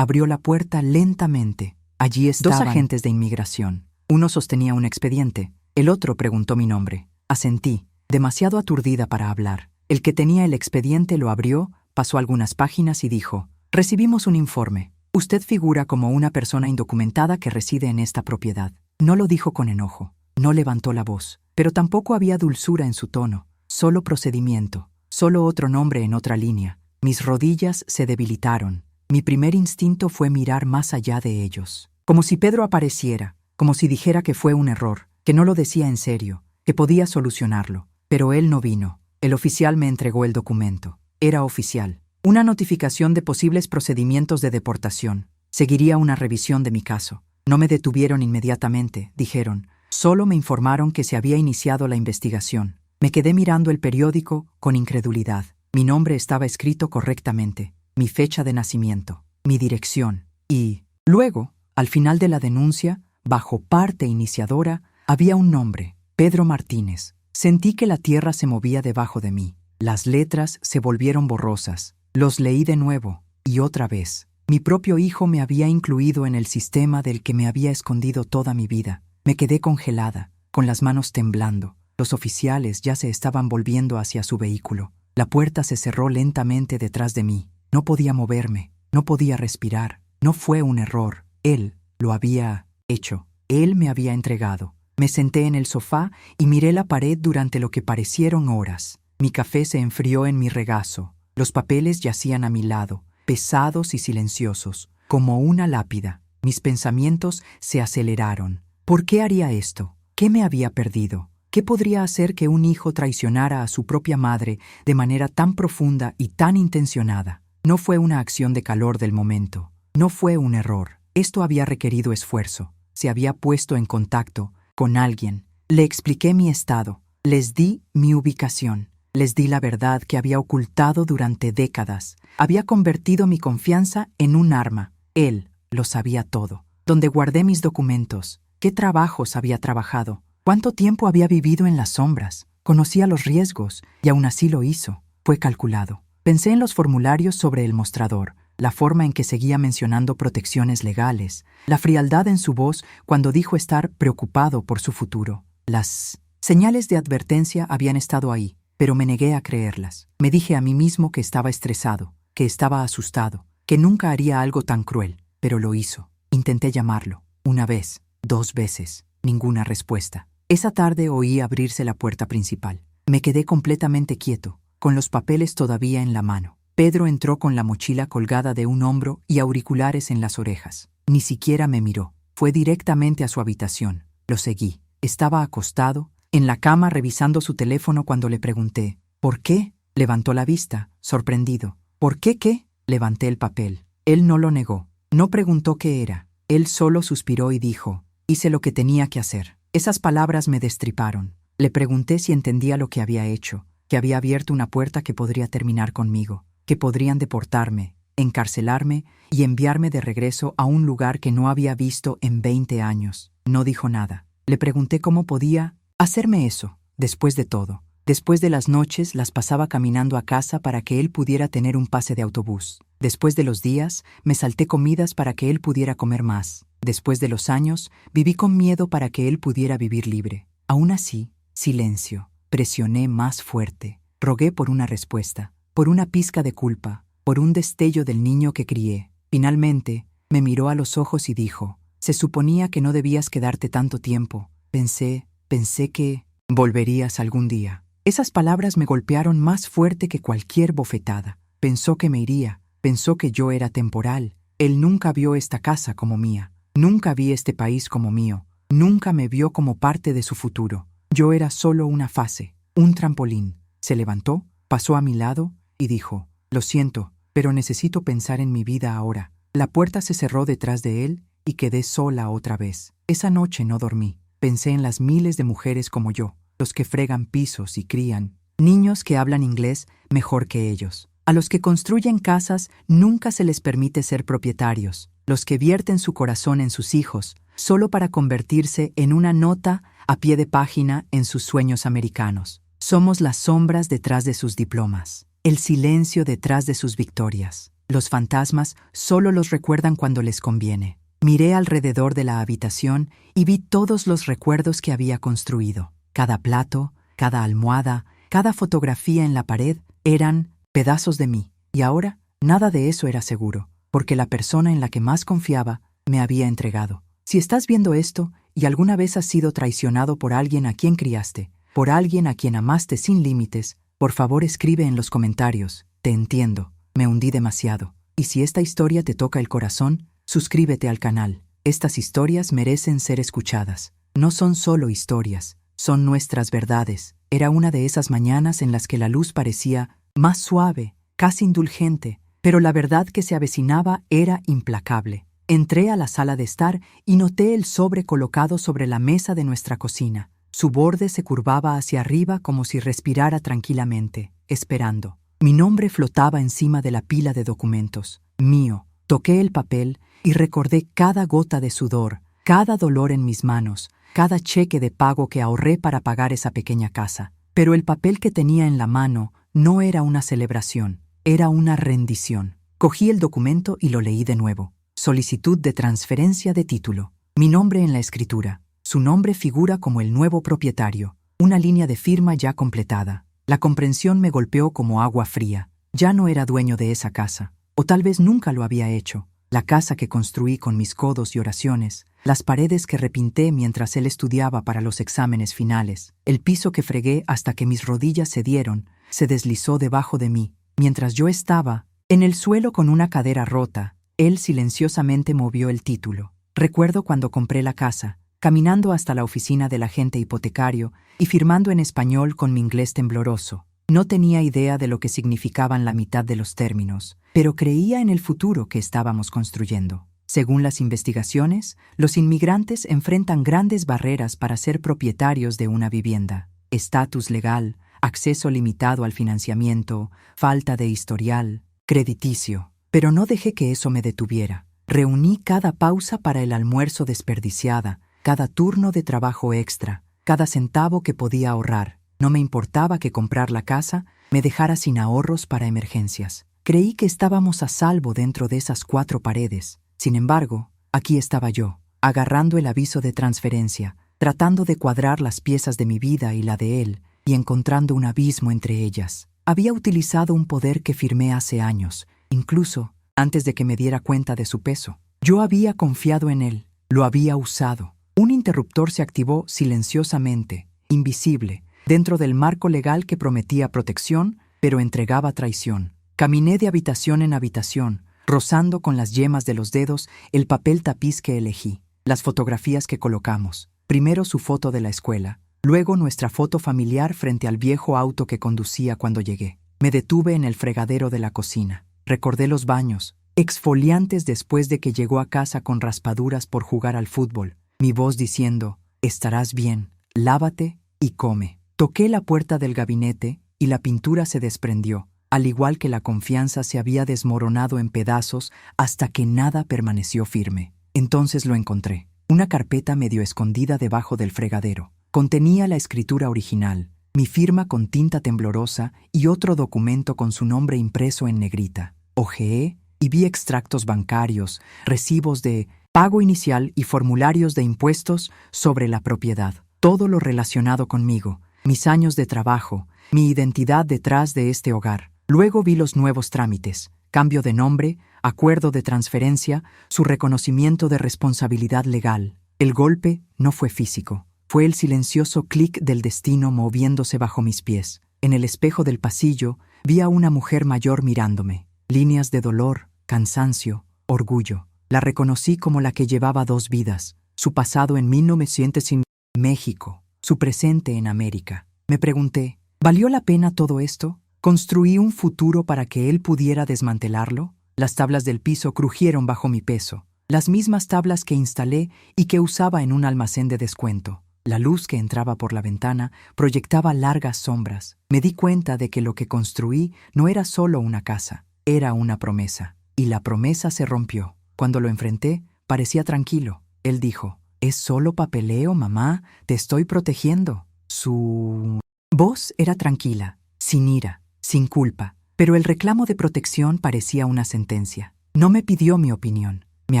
Abrió la puerta lentamente. Allí estaban 2 agentes de inmigración. Uno sostenía un expediente, el otro preguntó mi nombre. Asentí, demasiado aturdida para hablar. El que tenía el expediente lo abrió, pasó algunas páginas y dijo: «Recibimos un informe. Usted figura como una persona indocumentada que reside en esta propiedad». No lo dijo con enojo, no levantó la voz, pero tampoco había dulzura en su tono, solo procedimiento. Solo otro nombre en otra línea. Mis rodillas se debilitaron. Mi primer instinto fue mirar más allá de ellos. Como si Pedro apareciera, como si dijera que fue un error, que no lo decía en serio, que podía solucionarlo. Pero él no vino. El oficial me entregó el documento. Era oficial. Una notificación de posibles procedimientos de deportación. Seguiría una revisión de mi caso. No me detuvieron inmediatamente, dijeron. Solo me informaron que se había iniciado la investigación. Me quedé mirando el periódico con incredulidad. Mi nombre estaba escrito correctamente, mi fecha de nacimiento, mi dirección. Y luego, al final de la denuncia, bajo parte iniciadora, había un nombre: Pedro Martínez. Sentí que la tierra se movía debajo de mí. Las letras se volvieron borrosas. Los leí de nuevo, y otra vez. Mi propio hijo me había incluido en el sistema del que me había escondido toda mi vida. Me quedé congelada, con las manos temblando. Los oficiales ya se estaban volviendo hacia su vehículo. La puerta se cerró lentamente detrás de mí. No podía moverme, no podía respirar. No fue un error. Él lo había hecho. Él me había entregado. Me senté en el sofá y miré la pared durante lo que parecieron horas. Mi café se enfrió en mi regazo. Los papeles yacían a mi lado, pesados y silenciosos, como una lápida. Mis pensamientos se aceleraron. ¿Por qué haría esto? ¿Qué me había perdido? ¿Qué podría hacer que un hijo traicionara a su propia madre de manera tan profunda y tan intencionada? No fue una acción de calor del momento. No fue un error. Esto había requerido esfuerzo. Se había puesto en contacto con alguien. Le expliqué mi estado. Les di mi ubicación. Les di la verdad que había ocultado durante décadas. Había convertido mi confianza en un arma. Él lo sabía todo. Dónde guardé mis documentos. ¿Qué trabajos había trabajado? ¿Cuánto tiempo había vivido en las sombras? Conocía los riesgos y aún así lo hizo. Fue calculado. Pensé en los formularios sobre el mostrador, la forma en que seguía mencionando protecciones legales, la frialdad en su voz cuando dijo estar preocupado por su futuro. Las señales de advertencia habían estado ahí, pero me negué a creerlas. Me dije a mí mismo que estaba estresado, que estaba asustado, que nunca haría algo tan cruel, pero lo hizo. Intenté llamarlo. Una vez, 2 veces. Ninguna respuesta. Esa tarde oí abrirse la puerta principal. Me quedé completamente quieto, con los papeles todavía en la mano. Pedro entró con la mochila colgada de un hombro y auriculares en las orejas. Ni siquiera me miró. Fue directamente a su habitación. Lo seguí. Estaba acostado, en la cama revisando su teléfono cuando le pregunté, ¿por qué? Levantó la vista, sorprendido. ¿Por qué qué? Levanté el papel. Él no lo negó. No preguntó qué era. Él solo suspiró y dijo, hice lo que tenía que hacer. Esas palabras me destriparon. Le pregunté si entendía lo que había hecho, que había abierto una puerta que podría terminar conmigo, que podrían deportarme, encarcelarme y enviarme de regreso a un lugar que no había visto en 20 años. No dijo nada. Le pregunté cómo podía hacerme eso. Después de todo, después de las noches las pasaba caminando a casa para que él pudiera tener un pase de autobús. Después de los días, me salté comidas para que él pudiera comer más. Después de los años, viví con miedo para que él pudiera vivir libre. Aún así, silencio. Presioné más fuerte. Rogué por una respuesta, por una pizca de culpa, por un destello del niño que crié. Finalmente, me miró a los ojos y dijo, se suponía que no debías quedarte tanto tiempo. Pensé que volverías algún día. Esas palabras me golpearon más fuerte que cualquier bofetada. Pensó que me iría, pensó que yo era temporal. Él nunca vio esta casa como mía. Nunca vi este país como mío. Nunca me vio como parte de su futuro. Yo era solo una fase, un trampolín. Se levantó, pasó a mi lado y dijo, lo siento, pero necesito pensar en mi vida ahora. La puerta se cerró detrás de él y quedé sola otra vez. Esa noche no dormí. Pensé en las miles de mujeres como yo, los que fregan pisos y crían niños que hablan inglés mejor que ellos. A los que construyen casas nunca se les permite ser propietarios, los que vierten su corazón en sus hijos solo para convertirse en una nota a pie de página en sus sueños americanos. Somos las sombras detrás de sus diplomas, el silencio detrás de sus victorias. Los fantasmas solo los recuerdan cuando les conviene. Miré alrededor de la habitación y vi todos los recuerdos que había construido. Cada plato, cada almohada, cada fotografía en la pared eran pedazos de mí. Y ahora, nada de eso era seguro, porque la persona en la que más confiaba me había entregado. Si estás viendo esto y alguna vez has sido traicionado por alguien a quien criaste, por alguien a quien amaste sin límites, por favor escribe en los comentarios. Te entiendo, me hundí demasiado. Y si esta historia te toca el corazón, suscríbete al canal. Estas historias merecen ser escuchadas. No son solo historias, son nuestras verdades. Era una de esas mañanas en las que la luz parecía más suave, casi indulgente, pero la verdad que se avecinaba era implacable. Entré a la sala de estar y noté el sobre colocado sobre la mesa de nuestra cocina. Su borde se curvaba hacia arriba como si respirara tranquilamente, esperando. Mi nombre flotaba encima de la pila de documentos. Mío. Toqué el papel y recordé cada gota de sudor, cada dolor en mis manos, cada cheque de pago que ahorré para pagar esa pequeña casa. Pero el papel que tenía en la mano no era una celebración, era una rendición. Cogí el documento y lo leí de nuevo. Solicitud de transferencia de título. Mi nombre en la escritura. Su nombre figura como el nuevo propietario. Una línea de firma ya completada. La comprensión me golpeó como agua fría. Ya no era dueño de esa casa. O tal vez nunca lo había hecho. La casa que construí con mis codos y oraciones, las paredes que repinté mientras él estudiaba para los exámenes finales, el piso que fregué hasta que mis rodillas cedieron se deslizó debajo de mí. Mientras yo estaba en el suelo con una cadera rota, él silenciosamente movió el título. Recuerdo cuando compré la casa, caminando hasta la oficina del agente hipotecario y firmando en español con mi inglés tembloroso. No tenía idea de lo que significaban la mitad de los términos, pero creía en el futuro que estábamos construyendo. Según las investigaciones, los inmigrantes enfrentan grandes barreras para ser propietarios de una vivienda. Estatus legal, acceso limitado al financiamiento, falta de historial crediticio. Pero no dejé que eso me detuviera. Reuní cada pausa para el almuerzo desperdiciada, cada turno de trabajo extra, cada centavo que podía ahorrar. No me importaba que comprar la casa me dejara sin ahorros para emergencias. Creí que estábamos a salvo dentro de esas 4 paredes. Sin embargo, aquí estaba yo, agarrando el aviso de transferencia, tratando de cuadrar las piezas de mi vida y la de él, y encontrando un abismo entre ellas. Había utilizado un poder que firmé hace años, incluso antes de que me diera cuenta de su peso. Yo había confiado en él, lo había usado. Un interruptor se activó silenciosamente, invisible, dentro del marco legal que prometía protección, pero entregaba traición. Caminé de habitación en habitación, rozando con las yemas de los dedos el papel tapiz que elegí, las fotografías que colocamos. Primero su foto de la escuela, luego nuestra foto familiar frente al viejo auto que conducía cuando llegué. Me detuve en el fregadero de la cocina. Recordé los baños, exfoliantes después de que llegó a casa con raspaduras por jugar al fútbol. Mi voz diciendo, estarás bien, lávate y come. Toqué la puerta del gabinete y la pintura se desprendió, al igual que la confianza se había desmoronado en pedazos hasta que nada permaneció firme. Entonces lo encontré. Una carpeta medio escondida debajo del fregadero. Contenía la escritura original, mi firma con tinta temblorosa y otro documento con su nombre impreso en negrita. Hojeé y vi extractos bancarios, recibos de pago inicial y formularios de impuestos sobre la propiedad. Todo lo relacionado conmigo, mis años de trabajo, mi identidad detrás de este hogar. Luego vi los nuevos trámites, cambio de nombre, acuerdo de transferencia, su reconocimiento de responsabilidad legal. El golpe no fue físico, fue el silencioso clic del destino moviéndose bajo mis pies. En el espejo del pasillo vi a una mujer mayor mirándome, líneas de dolor, cansancio, orgullo. La reconocí como la que llevaba 2 vidas, su pasado en 1900 en México, su presente en América. Me pregunté, ¿valió la pena todo esto? ¿Construí un futuro para que él pudiera desmantelarlo? Las tablas del piso crujieron bajo mi peso, las mismas tablas que instalé y que usaba en un almacén de descuento. La luz que entraba por la ventana proyectaba largas sombras. Me di cuenta de que lo que construí no era solo una casa, era una promesa. Y la promesa se rompió. Cuando lo enfrenté, parecía tranquilo. Él dijo, «Es solo papeleo, mamá, te estoy protegiendo». Su voz era tranquila, sin ira, sin culpa, pero el reclamo de protección parecía una sentencia. No me pidió mi opinión. Me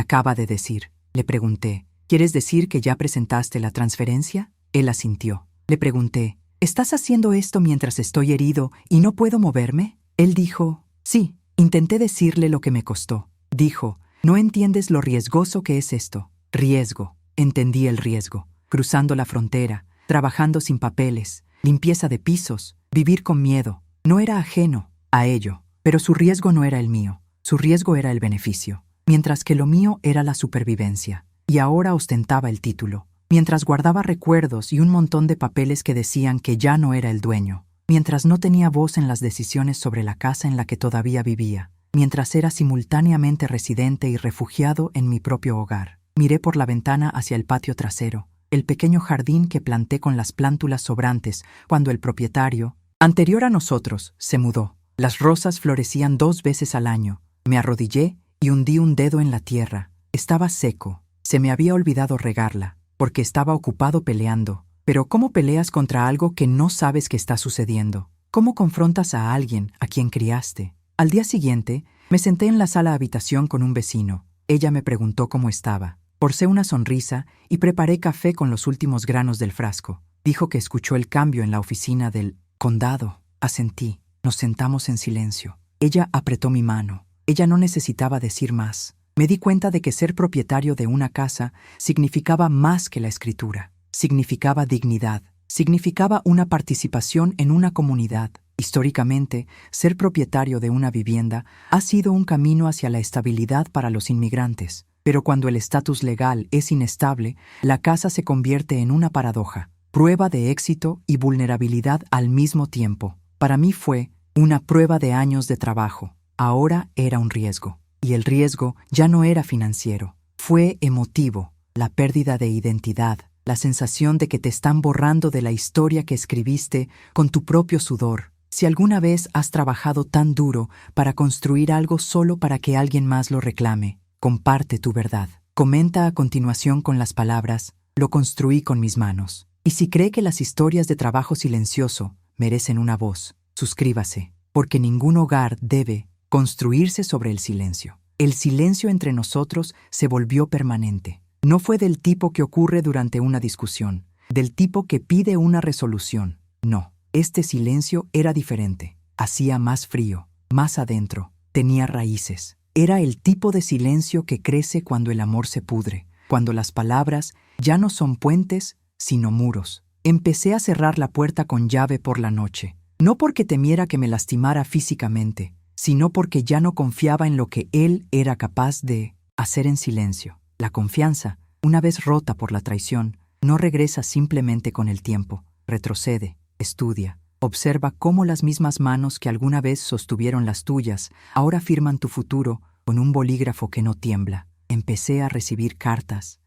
acaba de decir. Le pregunté, ¿quieres decir que ya presentaste la transferencia? Él asintió. Le pregunté, ¿estás haciendo esto mientras estoy herido y no puedo moverme? Él dijo, sí. Intenté decirle lo que me costó. Dijo, no entiendes lo riesgoso que es esto. Riesgo. Entendí el riesgo. Cruzando la frontera, trabajando sin papeles, limpieza de pisos, vivir con miedo. No era ajeno a ello, pero su riesgo no era el mío. Su riesgo era el beneficio, mientras que lo mío era la supervivencia. Y ahora ostentaba el título, mientras guardaba recuerdos y un montón de papeles que decían que ya no era el dueño, mientras no tenía voz en las decisiones sobre la casa en la que todavía vivía, mientras era simultáneamente residente y refugiado en mi propio hogar. Miré por la ventana hacia el patio trasero, el pequeño jardín que planté con las plántulas sobrantes cuando el propietario, anterior a nosotros, se mudó. Las rosas florecían 2 veces al año. Me arrodillé y hundí un dedo en la tierra. Estaba seco. Se me había olvidado regarla, porque estaba ocupado peleando. Pero ¿cómo peleas contra algo que no sabes que está sucediendo? ¿Cómo confrontas a alguien a quien criaste? Al día siguiente, me senté en la sala-habitación con un vecino. Ella me preguntó cómo estaba. Forcé una sonrisa y preparé café con los últimos granos del frasco. Dijo que escuchó el cambio en la oficina del condado. Asentí. Nos sentamos en silencio. Ella apretó mi mano. Ella no necesitaba decir más. Me di cuenta de que ser propietario de una casa significaba más que la escritura. Significaba dignidad. Significaba una participación en una comunidad. Históricamente, ser propietario de una vivienda ha sido un camino hacia la estabilidad para los inmigrantes, pero cuando el estatus legal es inestable, la casa se convierte en una paradoja, prueba de éxito y vulnerabilidad al mismo tiempo. Para mí fue una prueba de años de trabajo. Ahora era un riesgo. Y el riesgo ya no era financiero. Fue emotivo, la pérdida de identidad, la sensación de que te están borrando de la historia que escribiste con tu propio sudor. Si alguna vez has trabajado tan duro para construir algo solo para que alguien más lo reclame, comparte tu verdad. Comenta a continuación con las palabras: lo construí con mis manos. Y si cree que las historias de trabajo silencioso merecen una voz, suscríbase, porque ningún hogar debe construirse sobre el silencio. El silencio entre nosotros se volvió permanente. No fue del tipo que ocurre durante una discusión, del tipo que pide una resolución. No, este silencio era diferente. Hacía más frío, más adentro, tenía raíces. Era el tipo de silencio que crece cuando el amor se pudre, cuando las palabras ya no son puentes, sino muros. Empecé a cerrar la puerta con llave por la noche, no porque temiera que me lastimara físicamente, sino porque ya no confiaba en lo que él era capaz de hacer en silencio. La confianza, una vez rota por la traición, no regresa simplemente con el tiempo. Retrocede, estudia, observa cómo las mismas manos que alguna vez sostuvieron las tuyas ahora firman tu futuro con un bolígrafo que no tiembla. Empecé a recibir cartas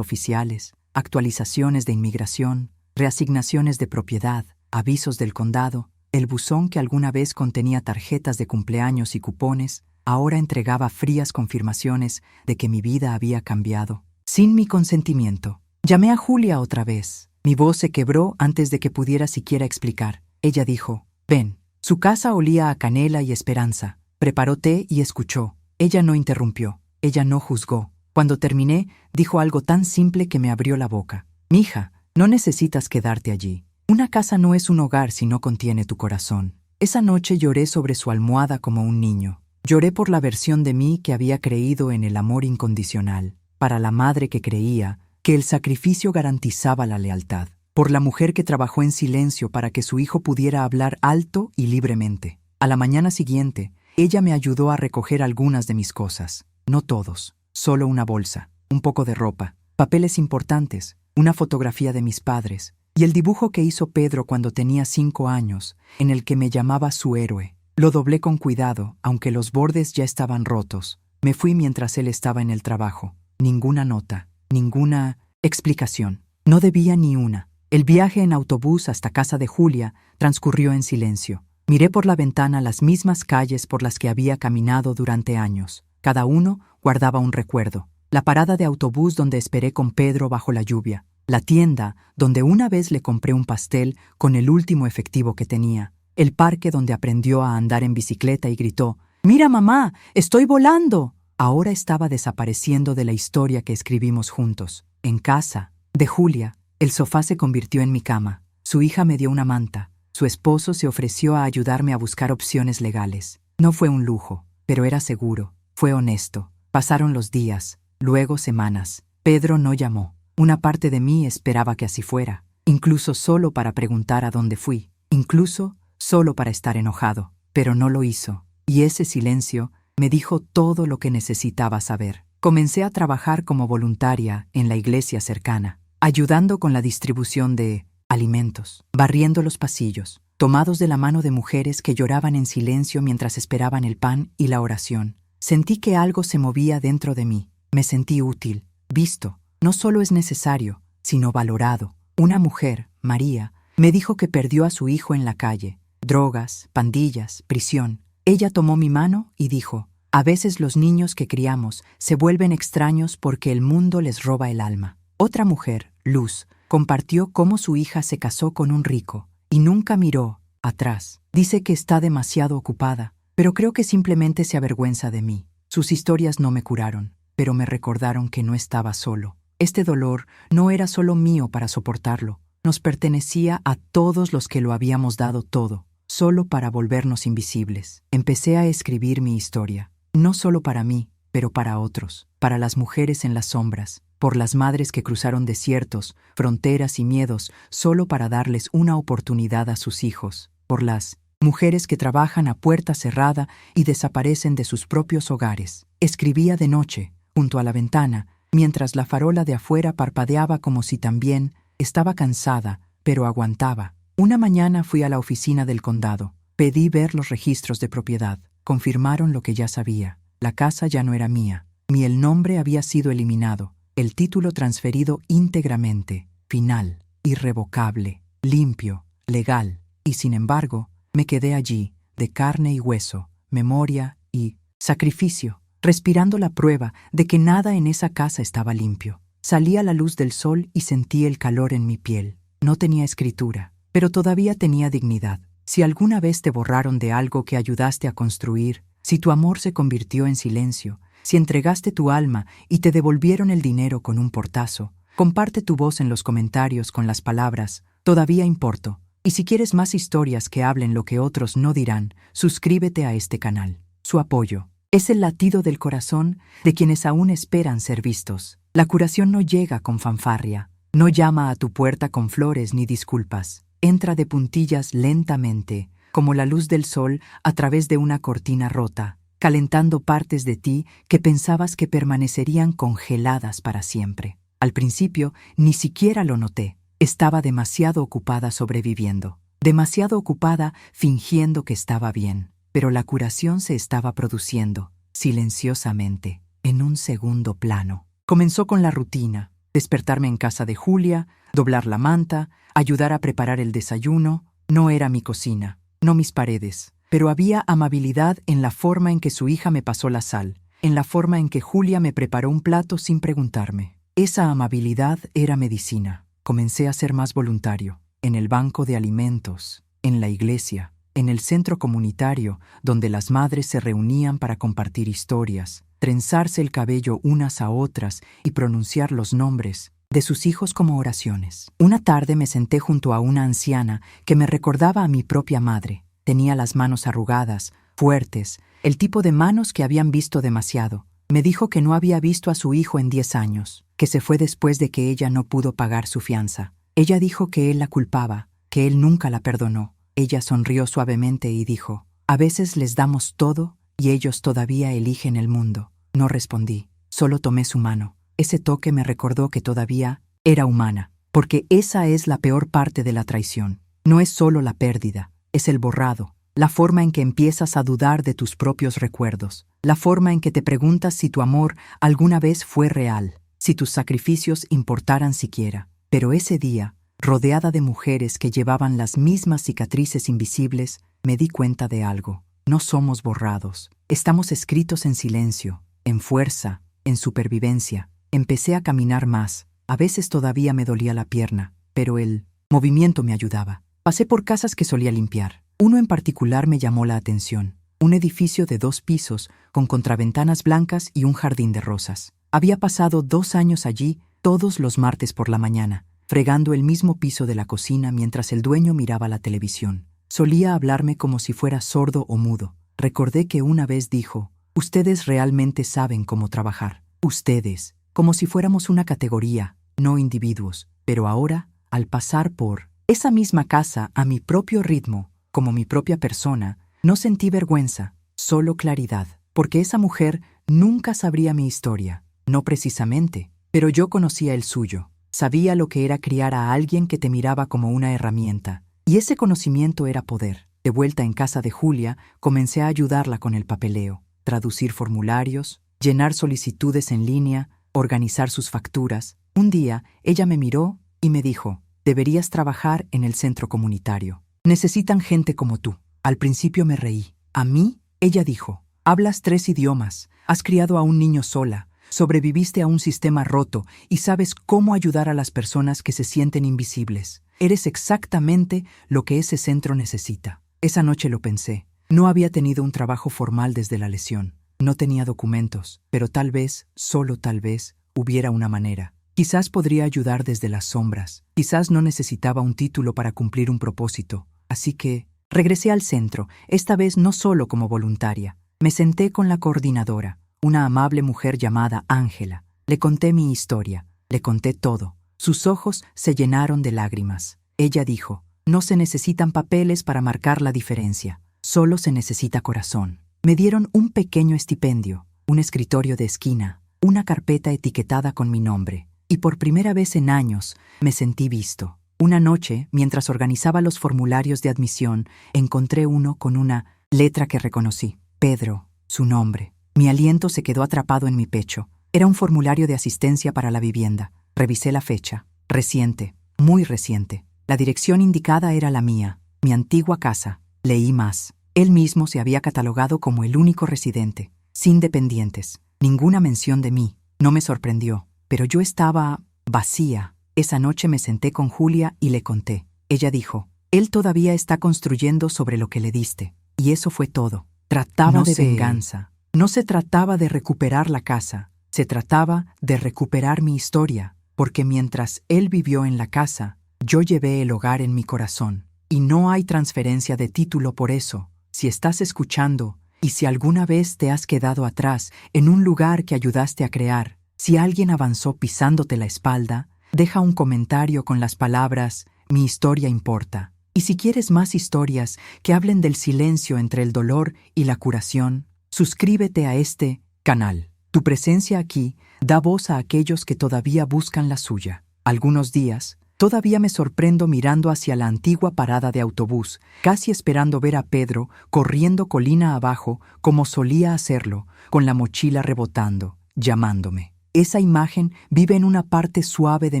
oficiales, actualizaciones de inmigración, reasignaciones de propiedad, avisos del condado. El buzón que alguna vez contenía tarjetas de cumpleaños y cupones, ahora entregaba frías confirmaciones de que mi vida había cambiado. Sin mi consentimiento. Llamé a Julia otra vez. Mi voz se quebró antes de que pudiera siquiera explicar. Ella dijo: ven. Su casa olía a canela y esperanza. Preparó té y escuchó. Ella no interrumpió. Ella no juzgó. Cuando terminé, dijo algo tan simple que me abrió la boca. Mija, no necesitas quedarte allí. Una casa no es un hogar si no contiene tu corazón. Esa noche lloré sobre su almohada como un niño. Lloré por la versión de mí que había creído en el amor incondicional, para la madre que creía que el sacrificio garantizaba la lealtad, por la mujer que trabajó en silencio para que su hijo pudiera hablar alto y libremente. A la mañana siguiente, ella me ayudó a recoger algunas de mis cosas. No todos, solo una bolsa, un poco de ropa, papeles importantes, una fotografía de mis padres, y el dibujo que hizo Pedro cuando tenía 5 años, en el que me llamaba su héroe. Lo doblé con cuidado, aunque los bordes ya estaban rotos. Me fui mientras él estaba en el trabajo. Ninguna nota, ninguna explicación. No debía ni una. El viaje en autobús hasta casa de Julia transcurrió en silencio. Miré por la ventana las mismas calles por las que había caminado durante años. Cada uno guardaba un recuerdo. La parada de autobús donde esperé con Pedro bajo la lluvia. La tienda donde una vez le compré un pastel con el último efectivo que tenía. El parque donde aprendió a andar en bicicleta y gritó: «¡Mira, mamá! ¡Estoy volando!». Ahora estaba desapareciendo de la historia que escribimos juntos. En casa de Julia, el sofá se convirtió en mi cama. Su hija me dio una manta. Su esposo se ofreció a ayudarme a buscar opciones legales. No fue un lujo, pero era seguro. Fue honesto. Pasaron los días, luego semanas. Pedro no llamó. Una parte de mí esperaba que así fuera, incluso solo para preguntar a dónde fui, incluso solo para estar enojado, pero no lo hizo, y ese silencio me dijo todo lo que necesitaba saber. Comencé a trabajar como voluntaria en la iglesia cercana, ayudando con la distribución de alimentos, barriendo los pasillos, tomados de la mano de mujeres que lloraban en silencio mientras esperaban el pan y la oración. Sentí que algo se movía dentro de mí. Me sentí útil, visto. No solo es necesario, sino valorado. Una mujer, María, me dijo que perdió a su hijo en la calle. Drogas, pandillas, prisión. Ella tomó mi mano y dijo: a veces los niños que criamos se vuelven extraños porque el mundo les roba el alma. Otra mujer, Luz, compartió cómo su hija se casó con un rico y nunca miró atrás. Dice que está demasiado ocupada, pero creo que simplemente se avergüenza de mí. Sus historias no me curaron, pero me recordaron que no estaba solo. Este dolor no era solo mío para soportarlo, nos pertenecía a todos los que lo habíamos dado todo, solo para volvernos invisibles. Empecé a escribir mi historia, no solo para mí, pero para otros, para las mujeres en las sombras, por las madres que cruzaron desiertos, fronteras y miedos solo para darles una oportunidad a sus hijos, por las mujeres que trabajan a puerta cerrada y desaparecen de sus propios hogares. Escribía de noche, junto a la ventana, mientras la farola de afuera parpadeaba como si también estaba cansada, pero aguantaba. Una mañana fui a la oficina del condado. Pedí ver los registros de propiedad. Confirmaron lo que ya sabía. La casa ya no era mía. El nombre había sido eliminado. El título transferido íntegramente. Final. Irrevocable. Limpio. Legal. Y sin embargo, me quedé allí, de carne y hueso, memoria y sacrificio, respirando la prueba de que nada en esa casa estaba limpio. Salí a la luz del sol y sentí el calor en mi piel. No tenía escritura, pero todavía tenía dignidad. Si alguna vez te borraron de algo que ayudaste a construir, si tu amor se convirtió en silencio, si entregaste tu alma y te devolvieron el dinero con un portazo, comparte tu voz en los comentarios con las palabras «Todavía importo». Y si quieres más historias que hablen lo que otros no dirán, suscríbete a este canal. Su apoyo es el latido del corazón de quienes aún esperan ser vistos. La curación no llega con fanfarria, no llama a tu puerta con flores ni disculpas. Entra de puntillas lentamente, como la luz del sol a través de una cortina rota, calentando partes de ti que pensabas que permanecerían congeladas para siempre. Al principio, ni siquiera lo noté. Estaba demasiado ocupada sobreviviendo, demasiado ocupada fingiendo que estaba bien. Pero la curación se estaba produciendo, silenciosamente, en un segundo plano. Comenzó con la rutina: despertarme en casa de Julia, doblar la manta, ayudar a preparar el desayuno. No era mi cocina, no mis paredes, pero había amabilidad en la forma en que su hija me pasó la sal, en la forma en que Julia me preparó un plato sin preguntarme. Esa amabilidad era medicina. Comencé a ser más voluntario, en el banco de alimentos, en la iglesia, en el centro comunitario, donde las madres se reunían para compartir historias, trenzarse el cabello unas a otras y pronunciar los nombres de sus hijos como oraciones. Una tarde me senté junto a una anciana que me recordaba a mi propia madre. Tenía las manos arrugadas, fuertes, el tipo de manos que habían visto demasiado. Me dijo que no había visto a su hijo en 10 años, que se fue después de que ella no pudo pagar su fianza. Ella dijo que él la culpaba, que él nunca la perdonó. Ella sonrió suavemente y dijo: «A veces les damos todo y ellos todavía eligen el mundo». No respondí, solo tomé su mano. Ese toque me recordó que todavía era humana, porque esa es la peor parte de la traición. No es solo la pérdida, es el borrado. La forma en que empiezas a dudar de tus propios recuerdos, la forma en que te preguntas si tu amor alguna vez fue real, si tus sacrificios importaran siquiera. Pero ese día, rodeada de mujeres que llevaban las mismas cicatrices invisibles, me di cuenta de algo. No somos borrados, estamos escritos en silencio, en fuerza, en supervivencia. Empecé a caminar más. A veces todavía me dolía la pierna, pero el movimiento me ayudaba. Pasé por casas que solía limpiar. Uno en particular me llamó la atención. Un edificio de 2 pisos, con contraventanas blancas y un jardín de rosas. Había pasado 2 años allí, todos los martes por la mañana, fregando el mismo piso de la cocina mientras el dueño miraba la televisión. Solía hablarme como si fuera sordo o mudo. Recordé que una vez dijo: «Ustedes realmente saben cómo trabajar. Ustedes», como si fuéramos una categoría, no individuos. Pero ahora, al pasar por esa misma casa a mi propio ritmo, como mi propia persona, no sentí vergüenza, solo claridad, porque esa mujer nunca sabría mi historia, no precisamente, pero yo conocía el suyo. Sabía lo que era criar a alguien que te miraba como una herramienta, y ese conocimiento era poder. De vuelta en casa de Julia, comencé a ayudarla con el papeleo, traducir formularios, llenar solicitudes en línea, organizar sus facturas. Un día, ella me miró y me dijo: «Deberías trabajar en el centro comunitario. Necesitan gente como tú». Al principio me reí. «¿A mí?», ella dijo. «Hablas 3 idiomas, has criado a un niño sola, sobreviviste a un sistema roto y sabes cómo ayudar a las personas que se sienten invisibles. Eres exactamente lo que ese centro necesita». Esa noche lo pensé. No había tenido un trabajo formal desde la lesión. No tenía documentos, pero tal vez, solo tal vez, hubiera una manera. Quizás podría ayudar desde las sombras. Quizás no necesitaba un título para cumplir un propósito. Así que regresé al centro, esta vez no solo como voluntaria. Me senté con la coordinadora, una amable mujer llamada Ángela. Le conté mi historia, le conté todo. Sus ojos se llenaron de lágrimas. Ella dijo: No se necesitan papeles para marcar la diferencia. Solo se necesita corazón. Me dieron un pequeño estipendio, un escritorio de esquina, una carpeta etiquetada con mi nombre. Y por primera vez en años me sentí visto. Una noche, mientras organizaba los formularios de admisión, encontré uno con una letra que reconocí. Pedro, su nombre. Mi aliento se quedó atrapado en mi pecho. Era un formulario de asistencia para la vivienda. Revisé la fecha. Reciente, muy reciente. La dirección indicada era la mía, mi antigua casa. Leí más. Él mismo se había catalogado como el único residente, sin dependientes. Ninguna mención de mí. No me sorprendió, pero yo estaba vacía. Esa noche me senté con Julia y le conté. Ella dijo, él todavía está construyendo sobre lo que le diste. Y eso fue todo. Trataba de venganza. No se trataba de recuperar la casa. Se trataba de recuperar mi historia, porque mientras él vivió en la casa, yo llevé el hogar en mi corazón. Y no hay transferencia de título por eso. Si estás escuchando, y si alguna vez te has quedado atrás en un lugar que ayudaste a crear, si alguien avanzó pisándote la espalda, deja un comentario con las palabras «Mi historia importa». Y si quieres más historias que hablen del silencio entre el dolor y la curación, suscríbete a este canal. Tu presencia aquí da voz a aquellos que todavía buscan la suya. Algunos días, todavía me sorprendo mirando hacia la antigua parada de autobús, casi esperando ver a Pedro corriendo colina abajo como solía hacerlo, con la mochila rebotando, llamándome. Esa imagen vive en una parte suave de